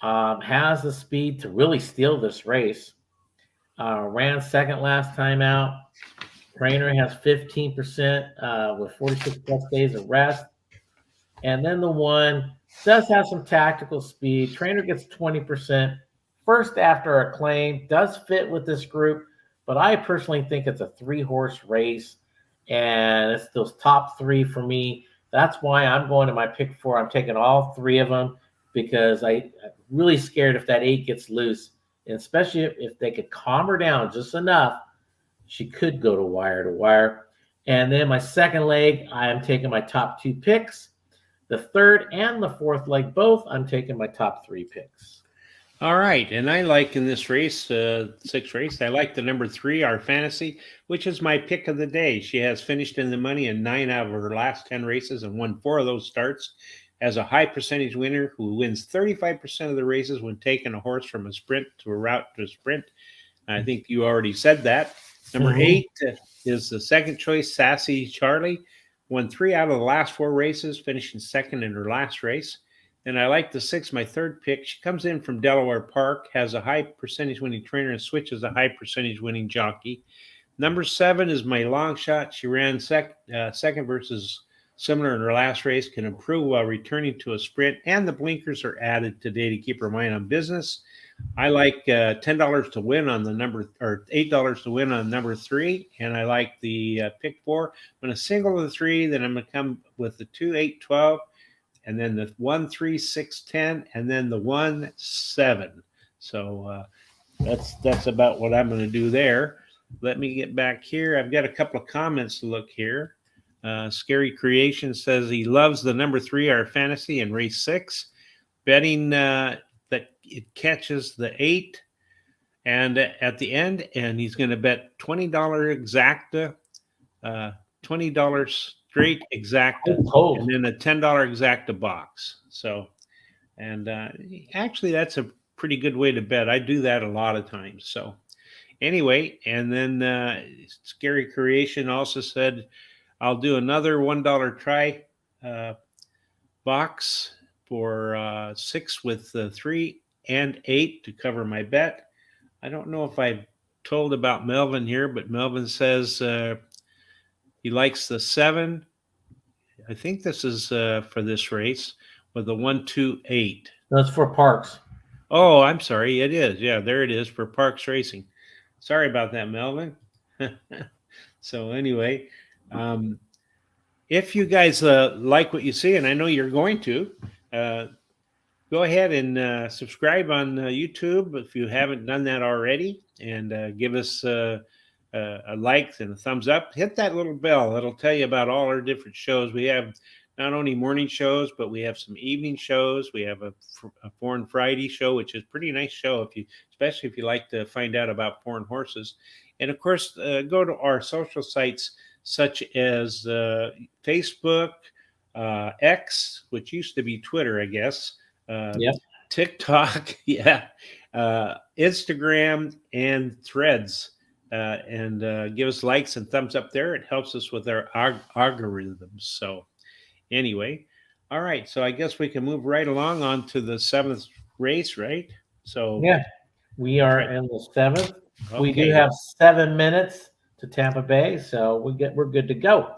Has the speed to really steal this race. Ran second last time out. Trainer has 15% with 46 plus days of rest. And then the 1 does have some tactical speed. Trainer gets 20%. First after a claim, does fit with this group, but I personally think it's a 3-horse race, and it's those top 3 for me. That's why I'm going to my pick 4. I'm taking all 3 of them because I'm really scared if that 8 gets loose, and especially if they could calm her down just enough, she could go to wire. And then my second leg, I am taking my top 2 picks. The third and the fourth leg, both, I'm taking my top 3 picks. All right. And I like in this race, 6th race, I like the number 3, Our Fantasy, which is my pick of the day. She has finished in the money in 9 out of her last 10 races and won 4 of those starts. As a high percentage winner who wins 35% of the races when taking a horse from a sprint to a route to a sprint. I think you already said that. Number 8 is the second choice, Sassy Charlie. Won 3 out of the last 4 races, finishing second in her last race. And I like the 6, my third pick. She comes in from Delaware Park, has a high percentage winning trainer, and switches a high percentage winning jockey. Number 7 is my long shot. She ran second versus similar in her last race, can improve while returning to a sprint, and the blinkers are added today to keep her mind on business. I like $10 to win on the number, or $8 to win on number 3, and I like the pick 4. I'm going to single the 3, then I'm going to come with the 2, 8, 12, and then the 1, 3, 6, 10, and then the 1, 7. So that's about what I'm going to do there. Let me get back here. I've got a couple of comments to look here. Scary Creation says he loves the number 3, Our Fantasy, in race 6. Betting that it catches the 8 and at the end, and he's going to bet $20 exacta, $20 straight exacta, and then a $10 exacta box. So, and actually, that's a pretty good way to bet. I do that a lot of times. So, anyway, and then Scary Creation also said, I'll do another $1 try box for 6 with 3 and 8 to cover my bet. I don't know if I've told about Melvin here, but Melvin says he likes the 7. I think this is for this race with the 1, 2, 8. That's for Parks. Oh, I'm sorry. It is. Yeah, there it is for Parks Racing. Sorry about that, Melvin. So anyway, if you guys like what you see, and I know you're going to, go ahead and subscribe on YouTube if you haven't done that already, and give us a like and a thumbs up. Hit that little bell. It'll tell you about all our different shows. We have not only morning shows, but we have some evening shows. We have a Foreign Friday show, which is a pretty nice show, especially if you like to find out about foreign horses. And of course, go to our social sites such as Facebook, X, which used to be Twitter, I guess. TikTok, Instagram, and Threads, and give us likes and thumbs up there. It helps us with our algorithms. So anyway, all right. So I guess we can move right along on to the 7th race, right? So yeah, we are in the 7th. Okay. We do have 7 minutes to Tampa Bay, so we're good to go.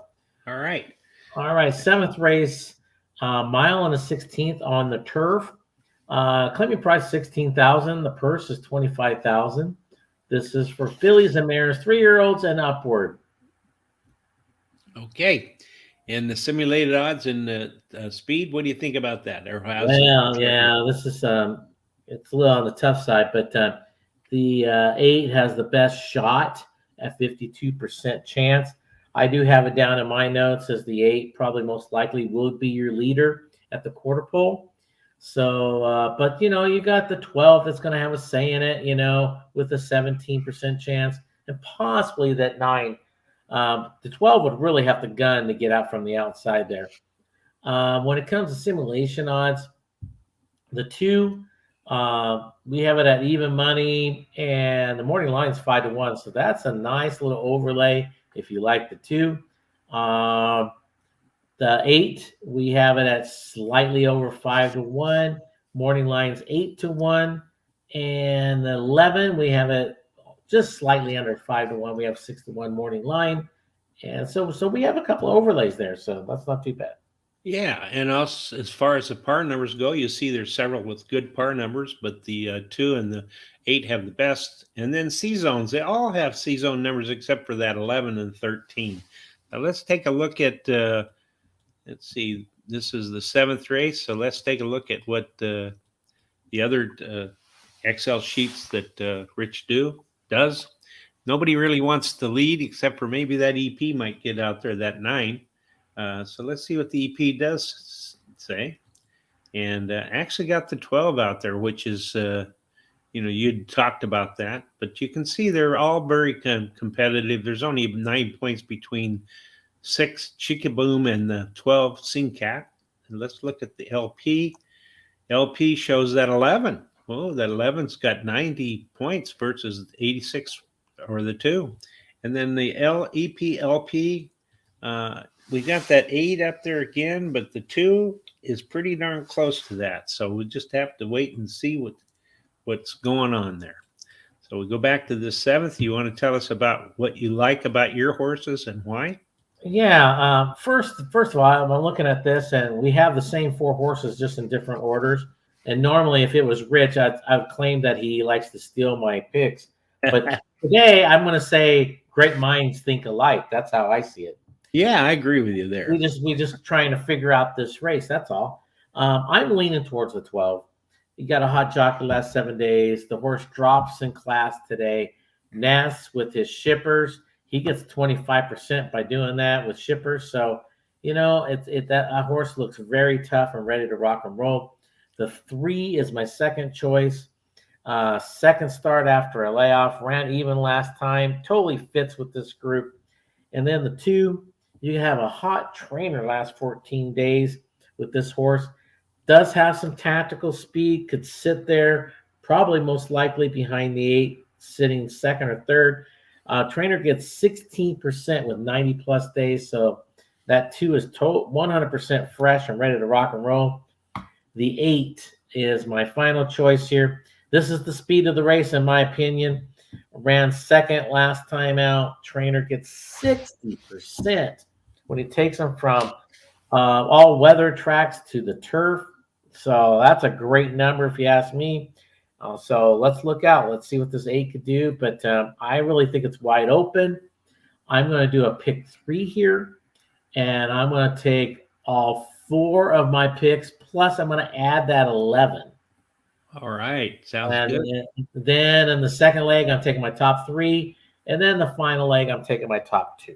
All right. 7th race, mile and a 16th on the turf. Claiming price $16,000. The purse is $25,000. This is for fillies and mares, 3-year-olds and upward. Okay. And the simulated odds and the speed, what do you think about that? This is it's a little on the tough side, but the 8 has the best shot at 52% chance. I do have it down in my notes as the 8 probably most likely will be your leader at the quarter pole. So, but you got the 12 that's going to have a say in it, with a 17% chance, and possibly that 9. The 12 would really have to gun to get out from the outside there. When it comes to simulation odds, the 2, we have it at even money, and the morning line is 5-1. So that's a nice little overlay if you like the 2. Um, the 8, we have it at slightly over 5-1. Morning line's 8-1. And the 11, we have it just slightly under 5-1. We have 6-1 morning line. And so we have a couple of overlays there. So that's not too bad. Yeah, and also as far as the par numbers go, you see there's several with good par numbers, but the 2 and the 8 have the best. And then C zones, they all have C zone numbers except for that 11 and 13. Now let's take a look at. Let's see. This is the 7th race, so let's take a look at what the other Excel sheets that Rich does. Nobody really wants to lead except for maybe that EP might get out there, that 9. So let's see what the EP does say. And actually got the 12 out there, which is, you'd talked about that. But you can see they're all very competitive. There's only 9 points between 6 Chickaboom and the 12 Singcat. And let's look at the LP. LP shows that 11. Well, that 11's got 90 points versus 86 or the 2. And then the LEP LP, we got that 8 up there again, but the 2 is pretty darn close to that. So we just have to wait and see what's going on there. So we go back to the 7th. You want to tell us about what you like about your horses and why? Yeah. First of all, I'm looking at this, and we have the same 4 horses, just in different orders. And normally, if it was Rich, I'd claim that he likes to steal my picks. But today, I'm going to say great minds think alike. That's how I see it. Yeah, I agree with you there. We just trying to figure out this race. That's all. I'm leaning towards the 12. He got a hot jockey last 7 days. The horse drops in class today. Ness with his shippers. He gets 25% by doing that with shippers. So, that horse looks very tough and ready to rock and roll. The 3 is my second choice. Second start after a layoff. Ran even last time. Totally fits with this group. And then the 2, you have a hot trainer last 14 days with this horse. Does have some tactical speed. Could sit there, probably most likely behind the 8, sitting second or third. Trainer gets 16% with 90 plus days. So that 2 is 100% fresh and ready to rock and roll. The 8 is my final choice here. This is the speed of the race, in my opinion. Ran second last time out. Trainer gets 60% when he takes them from all weather tracks to the turf. So that's a great number if you ask me. So let's look out. Let's see what this 8 could do. But I really think it's wide open. I'm going to do a pick 3 here. And I'm going to take all 4 of my picks. Plus, I'm going to add that 11. All right. Sounds good. Then in the second leg, I'm taking my top 3. And then the final leg, I'm taking my top 2.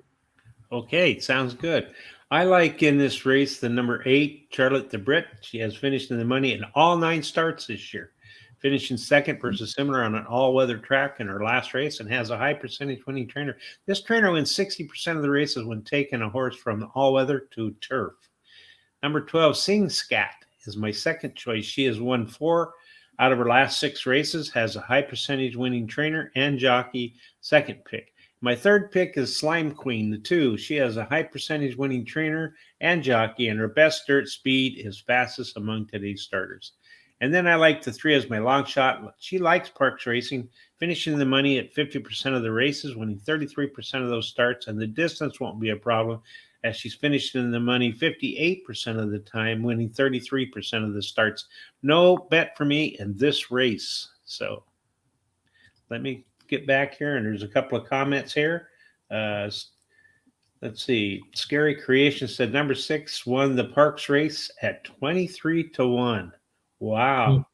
Okay. Sounds good. I like in this race the number 8, Charlotte the Brit. She has finished in the money in all 9 starts this year, finishing second versus similar on an all-weather track in her last race, and has a high percentage winning trainer. This trainer wins 60% of the races when taking a horse from all-weather to turf. Number 12, Sing Scat, is my second choice. She has won 4 out of her last 6 races, has a high percentage winning trainer and jockey, second pick. My third pick is Slime Queen, the 2. She has a high percentage winning trainer and jockey, and her best dirt speed is fastest among today's starters. And then I like the 3 as my long shot. She likes Parks Racing, finishing the money at 50% of the races, winning 33% of those starts, and the distance won't be a problem as she's finished in the money 58% of the time, winning 33% of the starts. No bet for me in this race. So let me get back here, and there's a couple of comments here. Let's see. Scary Creation said number 6 won the Parks race at 23-1. Wow.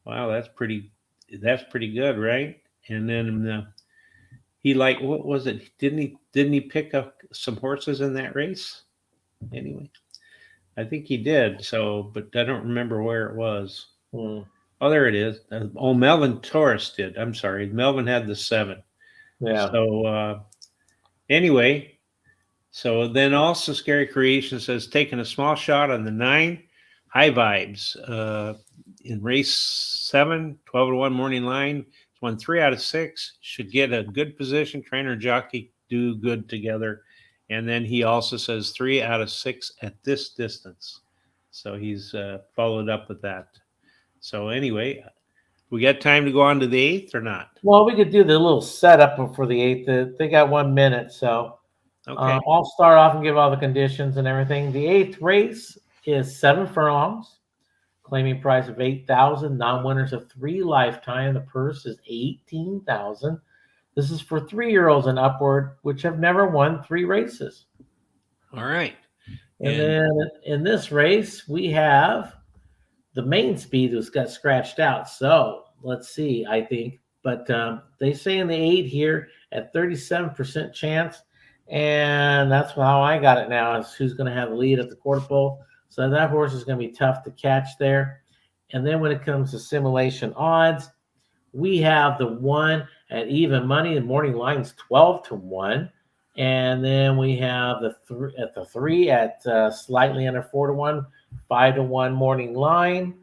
Wow, that's pretty good, right? And then he what was it? Didn't he pick up some horses in that race? Anyway, I think he did. So, but I don't remember where it was. Oh, there it is. Melvin Torres did. I'm sorry. Melvin had the 7. Yeah. So anyway, so then also Scary Creation says taking a small shot on the 9, High Vibes. In race 7, 12-1 morning line. It's won 3 out of 6. Should get a good position. Trainer jockey do good together. And then he also says 3 out of 6 at this distance. So he's followed up with that. So anyway, we got time to go on to the 8th or not? Well, we could do the little setup for the 8th. They got 1 minute, so Okay. I'll start off and give all the conditions and everything. The 8th race is 7 furlongs, claiming price of 8,000. Non-winners of 3 lifetime. The purse is 18,000. This is for 3-year-olds and upward, which have never won 3 races. All right. And then in this race, we have the main speed who's got scratched out. So let's see, I think. But they say in the 8 here at 37% chance. And that's how I got it now, is who's going to have the lead at the quarter pole. So that horse is going to be tough to catch there. And then when it comes to simulation odds, we have the 1 at even money. The morning line's 12-1. And then we have the 3 at slightly under 4-1, 5-1 morning line.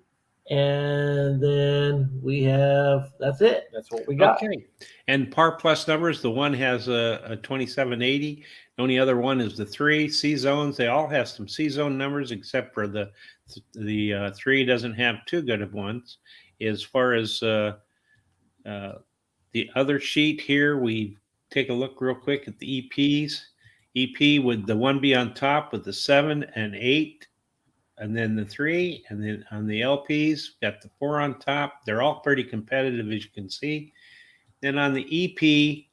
And then we have, that's it. That's what we got. Okay. And par plus numbers, the 1 has a 2780. The only other one is the 3 C zones. They all have some C zone numbers, except for the 3 doesn't have too good of ones. As far as the other sheet here, we take a look real quick at the EPs. EP would the 1 be on top with the 7 and 8, and then the 3, and then on the LPs, got the 4 on top. They're all pretty competitive, as you can see. Then on the EP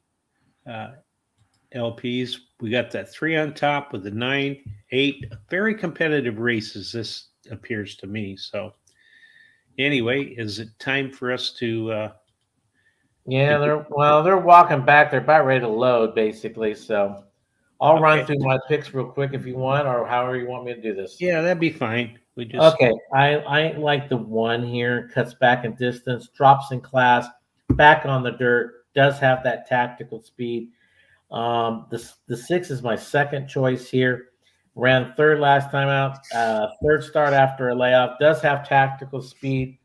LPs, we got that 3 on top with the 9, 8. Very competitive races, this appears to me. So anyway, is it time for us to Yeah, they're walking back. They're about ready to load, basically. So I'll run through my picks real quick if you want, or however you want me to do this. Yeah, that'd be fine. We just Okay. I like the 1 here. Cuts back in distance, drops in class, back on the dirt. Does have that tactical speed. The 6 is my second choice here. Ran 3rd last time out. 3rd start after a layoff. Does have tactical speed.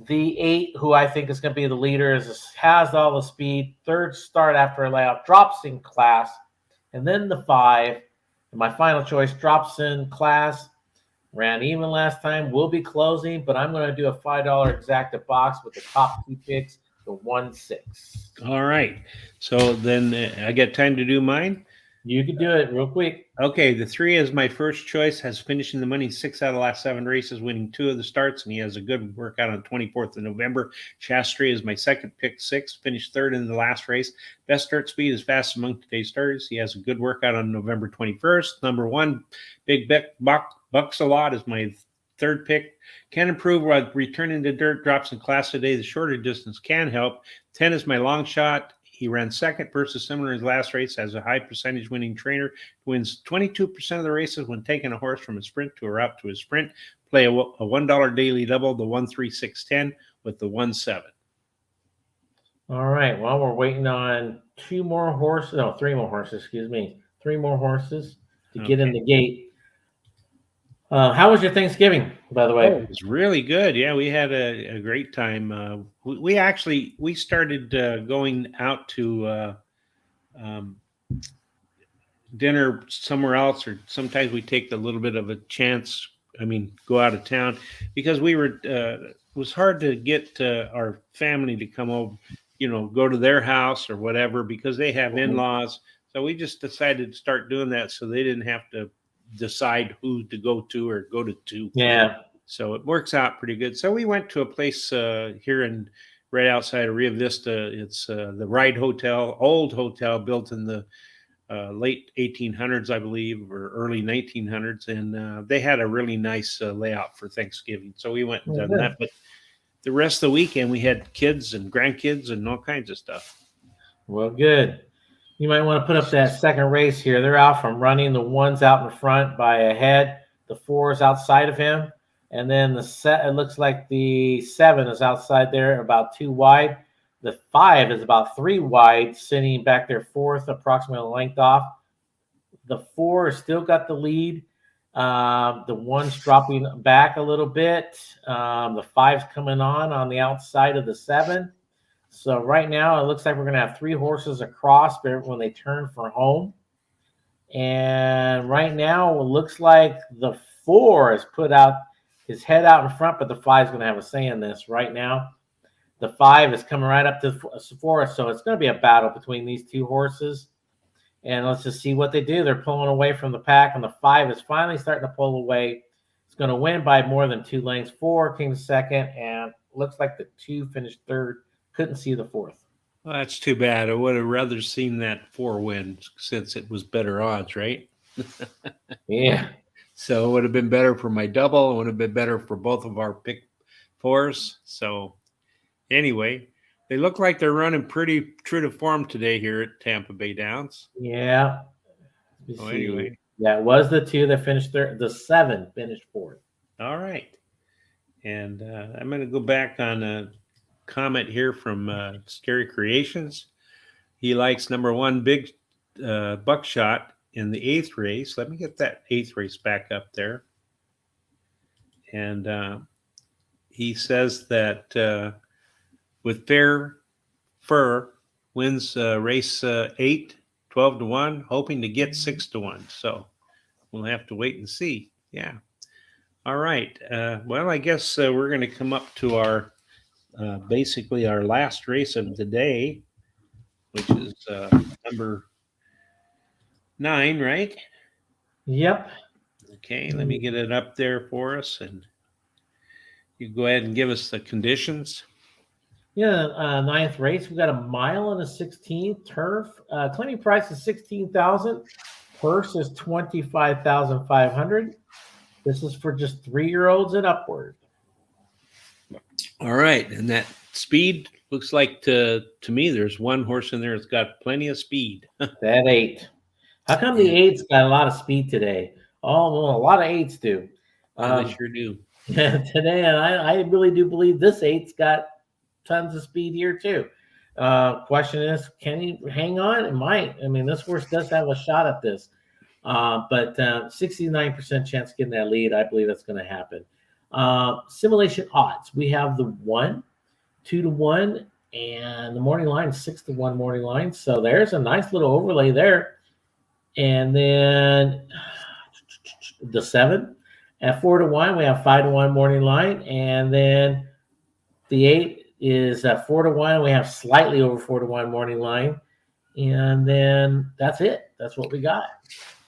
The 8, who I think is going to be the leader, has all the speed. 3rd start after a layoff, drops in class. And then the 5, and my final choice, drops in class. Ran even last time, will be closing, but I'm going to do a $5 exacta box with the top 2 picks, the 1-6. all right. So then I get time to do mine. You can do it real quick. Okay, the 3 is my first choice, has finishing the money 6 out of the last 7 races, winning 2 of the starts, and he has a good workout on the 24th of November. Shastri is my second pick, 6, finished 3rd in the last race. Best start speed is fast among today's starters. He has a good workout on November 21st. Number 1, Big Bucks a Lot is my 3rd pick. Can improve while returning to dirt, drops in class today. The shorter distance can help. 10 is my long shot. He ran 2nd versus similar in his last race, has a high percentage winning trainer, wins 22% of the races when taking a horse from a sprint to a route to a sprint. Play a $1 daily double, the 1, 3, 6, 10 with the 1, 7. All right. Well, we're waiting on 3 more horses, excuse me. 3 more horses to get in the gate. How was your Thanksgiving, by the way? Oh, it was really good. Yeah, we had a great time. We started going out to dinner somewhere else, or sometimes we take a little bit of a chance. I mean, go out of town because we were. It was hard to get our family to come over, go to their house or whatever because they have in-laws. So we just decided to start doing that so they didn't have to decide who to go to or go to. Yeah. So it works out pretty good. So we went to a place here right outside of Rio Vista. It's the Ride Hotel, old hotel built in the late 1800s, I believe, or early 1900s. And they had a really nice layout for Thanksgiving. So we went and done that. But the rest of the weekend, we had kids and grandkids and all kinds of stuff. Well, good. You might want to put up that second race here. They're out from running. The 1's out in front by a head. The 4 is outside of him. And then it looks like the 7 is outside there, about 2 wide. The 5 is about 3 wide, sitting back there fourth, approximately a length off. The 4 has still got the lead. The 1's dropping back a little bit. The 5's coming on the outside of the 7. So right now it looks like we're going to have 3 horses across when they turn for home. And right now it looks like the 4 has put out his head out in front, but the 5 is going to have a say in this right now. The 5 is coming right up to the 4, so it's going to be a battle between these 2 horses. And let's just see what they do. They're pulling away from the pack, and the 5 is finally starting to pull away. It's going to win by more than 2 lengths. 4 came second, and looks like the 2 finished third. Couldn't see the 4th. Well, that's too bad. I would have rather seen that 4 win since it was better odds, right? Yeah. So it would have been better for my double. It would have been better for both of our pick 4s. So anyway, they look like they're running pretty true to form today here at Tampa Bay Downs. Yeah. So anyway. Yeah, it was the 2 that finished third. The 7 finished fourth. All right. And I'm going to go back on a comment here from Scary Creations. He likes number 1, Big Buckshot in the 8th race. Let me get that 8th race back up there. And he says that with Fair Fur wins race 8, 12-1, hoping to get 6-1. So we'll have to wait and see. Yeah. All right. Well, I guess we're going to come up to our basically our last race of the day, which is number 9, right? Yep. Okay, let me get it up there for us, and you go ahead and give us the conditions. Yeah, 9th race. We got a mile and a 16th turf. Claiming price is $16,000. Purse is $25,500. This is for just 3-year-olds and upward. All right, and that speed looks like to me there's one horse in there that's got plenty of speed. That 8. How come the 8's got a lot of speed today? Oh, well, a lot of 8's do. They sure do. Today, and I really do believe this 8's got tons of speed here too. Question is, can he hang on? It might. I mean, this horse does have a shot at this. But 69% chance of getting that lead. I believe that's going to happen. Simulation odds. We have the 1, 2-1, and the morning line 6-1 morning line. So there's a nice little overlay there. And then the 7 at 4-1, we have 5-1 morning line. And then the 8 is at 4-1. We have slightly over 4-1 morning line. And then that's it. That's what we got.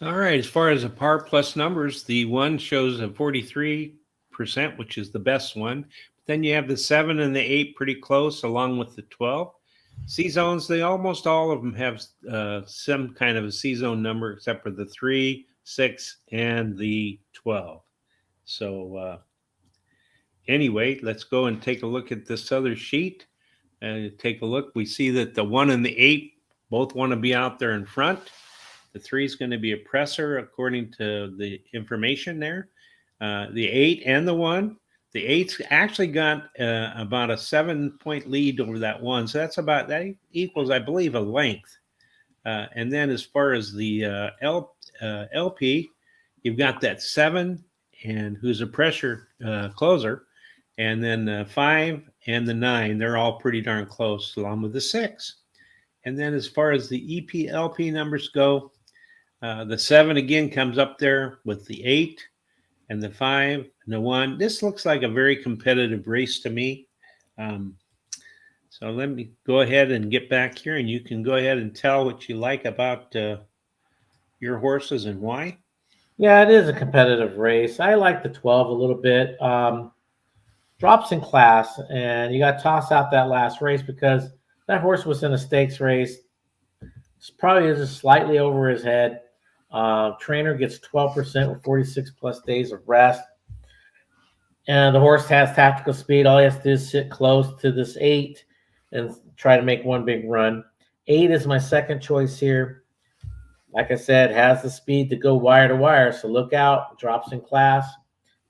All right. As far as the par plus numbers, the 1 shows a 43%, which is the best one. Then you have the 7 and the 8 pretty close, along with the 12. C-zones, they almost all of them have some kind of a C-zone number, except for the 3, 6, and the 12. So anyway, let's go and take a look at this other sheet. Take a look. We see that the 1 and the 8 both want to be out there in front. The 3 is going to be a presser, according to the information there. The 8 and the 1. The 8's actually got about a 7-point lead over that 1. So that equals, I believe, a length. And then as far as the LP, you've got that 7, and who's a pressure closer. And then 5 and the 9, they're all pretty darn close, along with the 6. And then as far as the EP-LP numbers go, the 7 again comes up there with the 8 and the 5 and the 1. This looks like a very competitive race to me. So let me go ahead and get back here, and you can go ahead and tell what you like about your horses and why. Yeah, it is a competitive race. I like the 12 a little bit. Drops in class, and you got to toss out that last race because that horse was in a stakes race. It's probably just slightly over his head. Trainer gets 12% with 46 plus days of rest. And the horse has tactical speed. All he has to do is sit close to this 8 and try to make one big run. 8 is my second choice here. Like I said, has the speed to go wire to wire, so look out. Drops in class.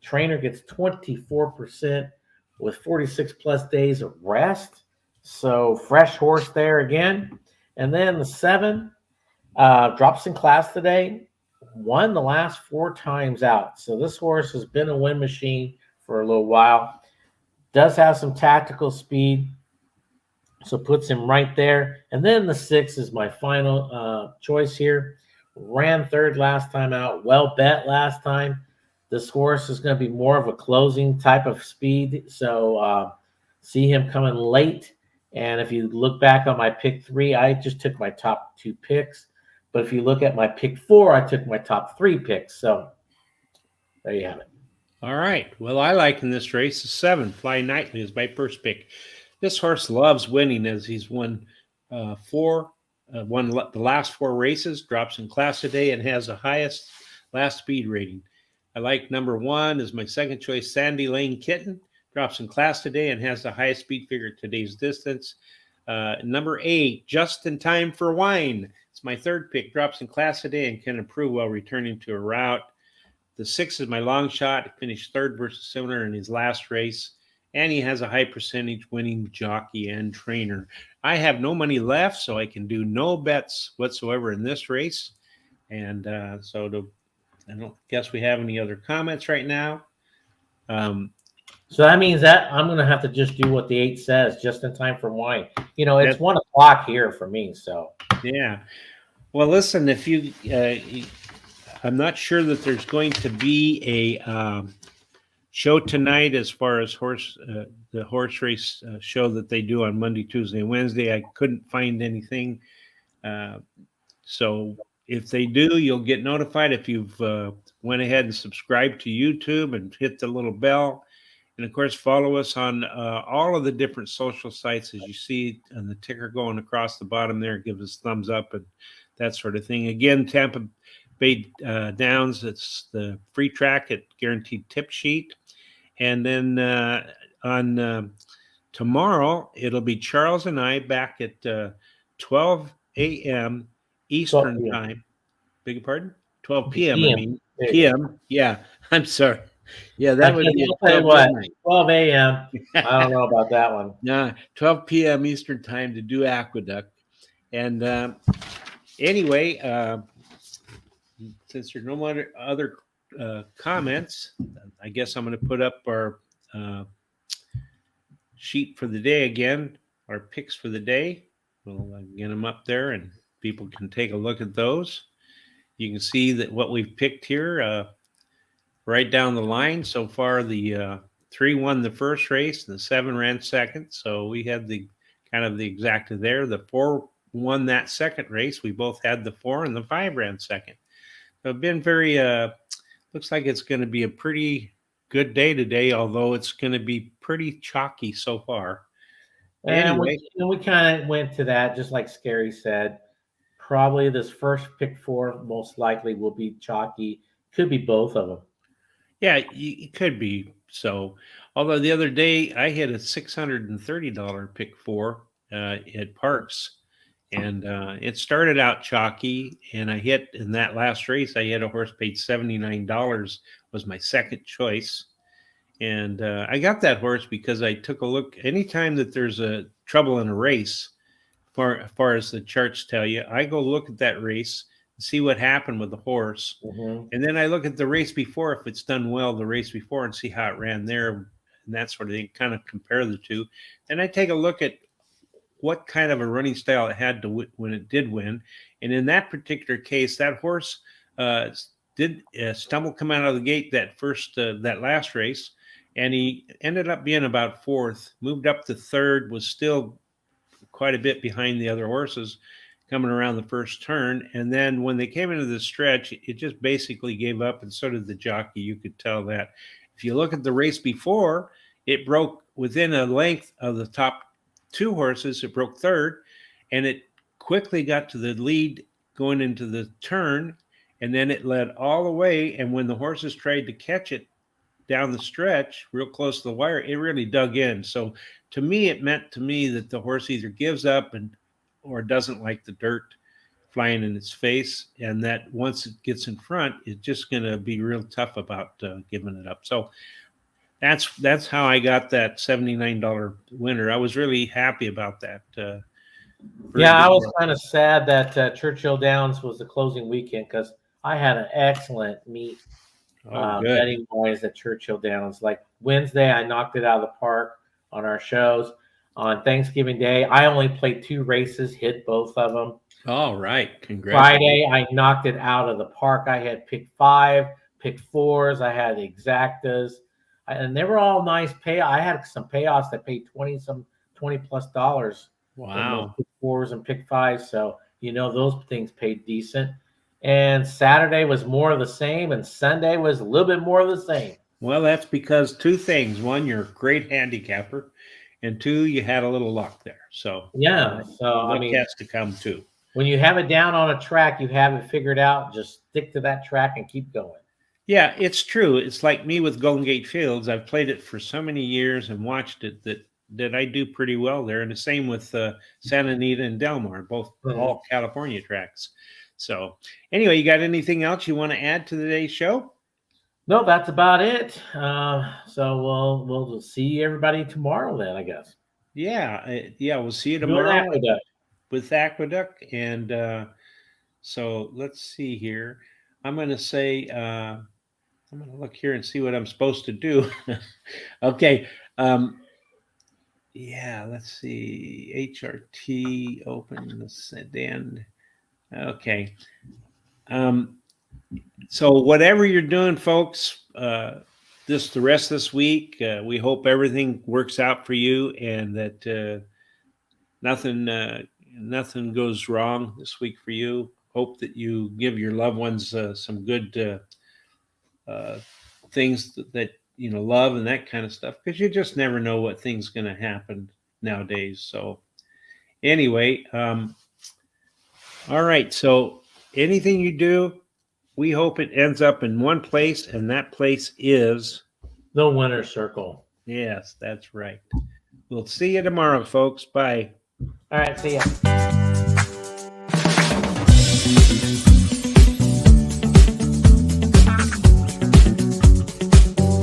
Trainer gets 24% with 46 plus days of rest. So fresh horse there again. And then the 7 drops in class today. Won the last 4 times out. So this horse has been a win machine for a little while. Does have some tactical speed. So puts him right there. And then the 6 is my final choice here. Ran third last time out. Well bet last time. This horse is going to be more of a closing type of speed. So see him coming late. And if you look back on my pick 3, I just took my top 2 picks. But if you look at my pick 4, I took my top 3 picks. So there you have it. All right. Well, I like in this race the 7, Fly Nightly, is my first pick. This horse loves winning, as he's won the last 4 races, drops in class today, and has the highest last speed rating. I like number 1 is my second choice, Sandy Lane Kitten, drops in class today and has the highest speed figure at today's distance. Number 8, Just in Time for Wine. It's my third pick, drops in class today and can improve while returning to a route. The 6 is my long shot. He finished third versus Similar in his last race, and he has a high percentage winning jockey and trainer. I have no money left, so I can do no bets whatsoever in this race. And I don't guess we have any other comments right now. So that means that I'm going to have to just do what the 8 says, just in time for wine. It's 1 o'clock here for me. So yeah. Well, listen, if you, I'm not sure that there's going to be a show tonight as far as the horse race show that they do on Monday, Tuesday, and Wednesday. I couldn't find anything. So if they do, you'll get notified if you've went ahead and subscribed to YouTube and hit the little bell. And of course, follow us on all of the different social sites, as you see on the ticker going across the bottom there. Give us thumbs up and that sort of thing. Again, Tampa Bay Downs, it's the free track at Guaranteed Tip Sheet. And then on tomorrow, it'll be Charles and I back at 12 a.m. Eastern time. Beg your pardon? 12 p.m. I mean, p.m. Yeah, I'm sorry. Yeah, that would be 12 a.m. I don't know about that one. Yeah, 12 p.m. Eastern time to do Aqueduct. And anyway, since there's no more other comments, I guess I'm going to put up our sheet for the day again, our picks for the day. We'll get them up there and people can take a look at those. You can see that what we've picked here right down the line. So far, the 3 won the first race, and the 7 ran second. So we had the kind of the exacta there. The 4 won that second race. We both had the 4, and the 5 ran second. So it's been very, looks like it's going to be a pretty good day today, although it's going to be pretty chalky so far. Anyway, we kind of went to that, just like Scary said. Probably this first pick 4 most likely will be chalky. Could be both of them. Yeah, it could be so. Although the other day I had a $630 pick 4 at Parks, and it started out chalky, and I hit in that last race. I had a horse paid $79, was my second choice, and I got that horse because I took a look. Anytime that there's a trouble in a race, as far as the charts tell you, I go look at that race, see what happened with the horse. Mm-hmm. And then I look at the race before, if it's done well the race before, and see how it ran there and that sort of thing, kind of compare the two. Then I take a look at what kind of a running style it had to when it did win. And in that particular case, that horse did stumble come out of the gate that last race, and he ended up being about 4th, moved up to 3rd, was still quite a bit behind the other horses coming around the first turn. And then when they came into the stretch, it just basically gave up, and so did the jockey. You could tell that. If you look at the race before, it broke within a length of the top 2 horses. It broke 3rd, and it quickly got to the lead going into the turn, and then it led all the way. And when the horses tried to catch it down the stretch, real close to the wire, it really dug in. So to me, it meant to me that the horse either gives up or doesn't like the dirt flying in its face, and that once it gets in front, it's just going to be real tough about giving it up. So That's how I got that $79 winner. I was really happy about that. Very Yeah, I good was work. kind of sad that Churchill Downs was the closing weekend because I had an excellent meet Oh, good. betting wise at Churchill Downs. Like Wednesday, I knocked it out of the park on our shows. On Thanksgiving Day, I only played 2 races, hit both of them. All right. Congratulations. Friday, I knocked it out of the park. I had pick five, pick fours. I had exactas, and they were all nice pay. I had some payoffs that paid 20 plus dollars in those Wow. pick fours and pick fives. So those things paid decent. And Saturday was more of the same, and Sunday was a little bit more of the same. Well, that's because two things. One, you're a great handicapper, and two, you had a little luck there. So Yeah. So the I luck mean, has to come too. when you have it down on a track, you have it figured out. Just stick to that track and keep going. Yeah, it's true. It's like me with Golden Gate Fields. I've played it for so many years and watched it that I do pretty well there. And the same with Santa Anita and Del Mar, both Mhm. all California tracks. So anyway, you got anything else you want to add to today's show? No, that's about it. So we'll see everybody tomorrow then, I guess. Yeah, yeah. We'll see you Doing tomorrow Aqueduct. with Aqueduct. And so let's see here. I'm going to say, I'm going to look here and see what I'm supposed to do. Okay. Yeah, let's see. HRT open the end. Okay. Um, so whatever you're doing, folks, the rest of this week, we hope everything works out for you and that nothing goes wrong this week for you. Hope that you give your loved ones some good uh, things that love and that kind of stuff, because you just never know what thing's going to happen nowadays. So anyway, all right. So anything you do, we hope it ends up in one place, and that place is, The winner's circle. yes, that's right. We'll see you tomorrow, folks. Bye. All right, see ya.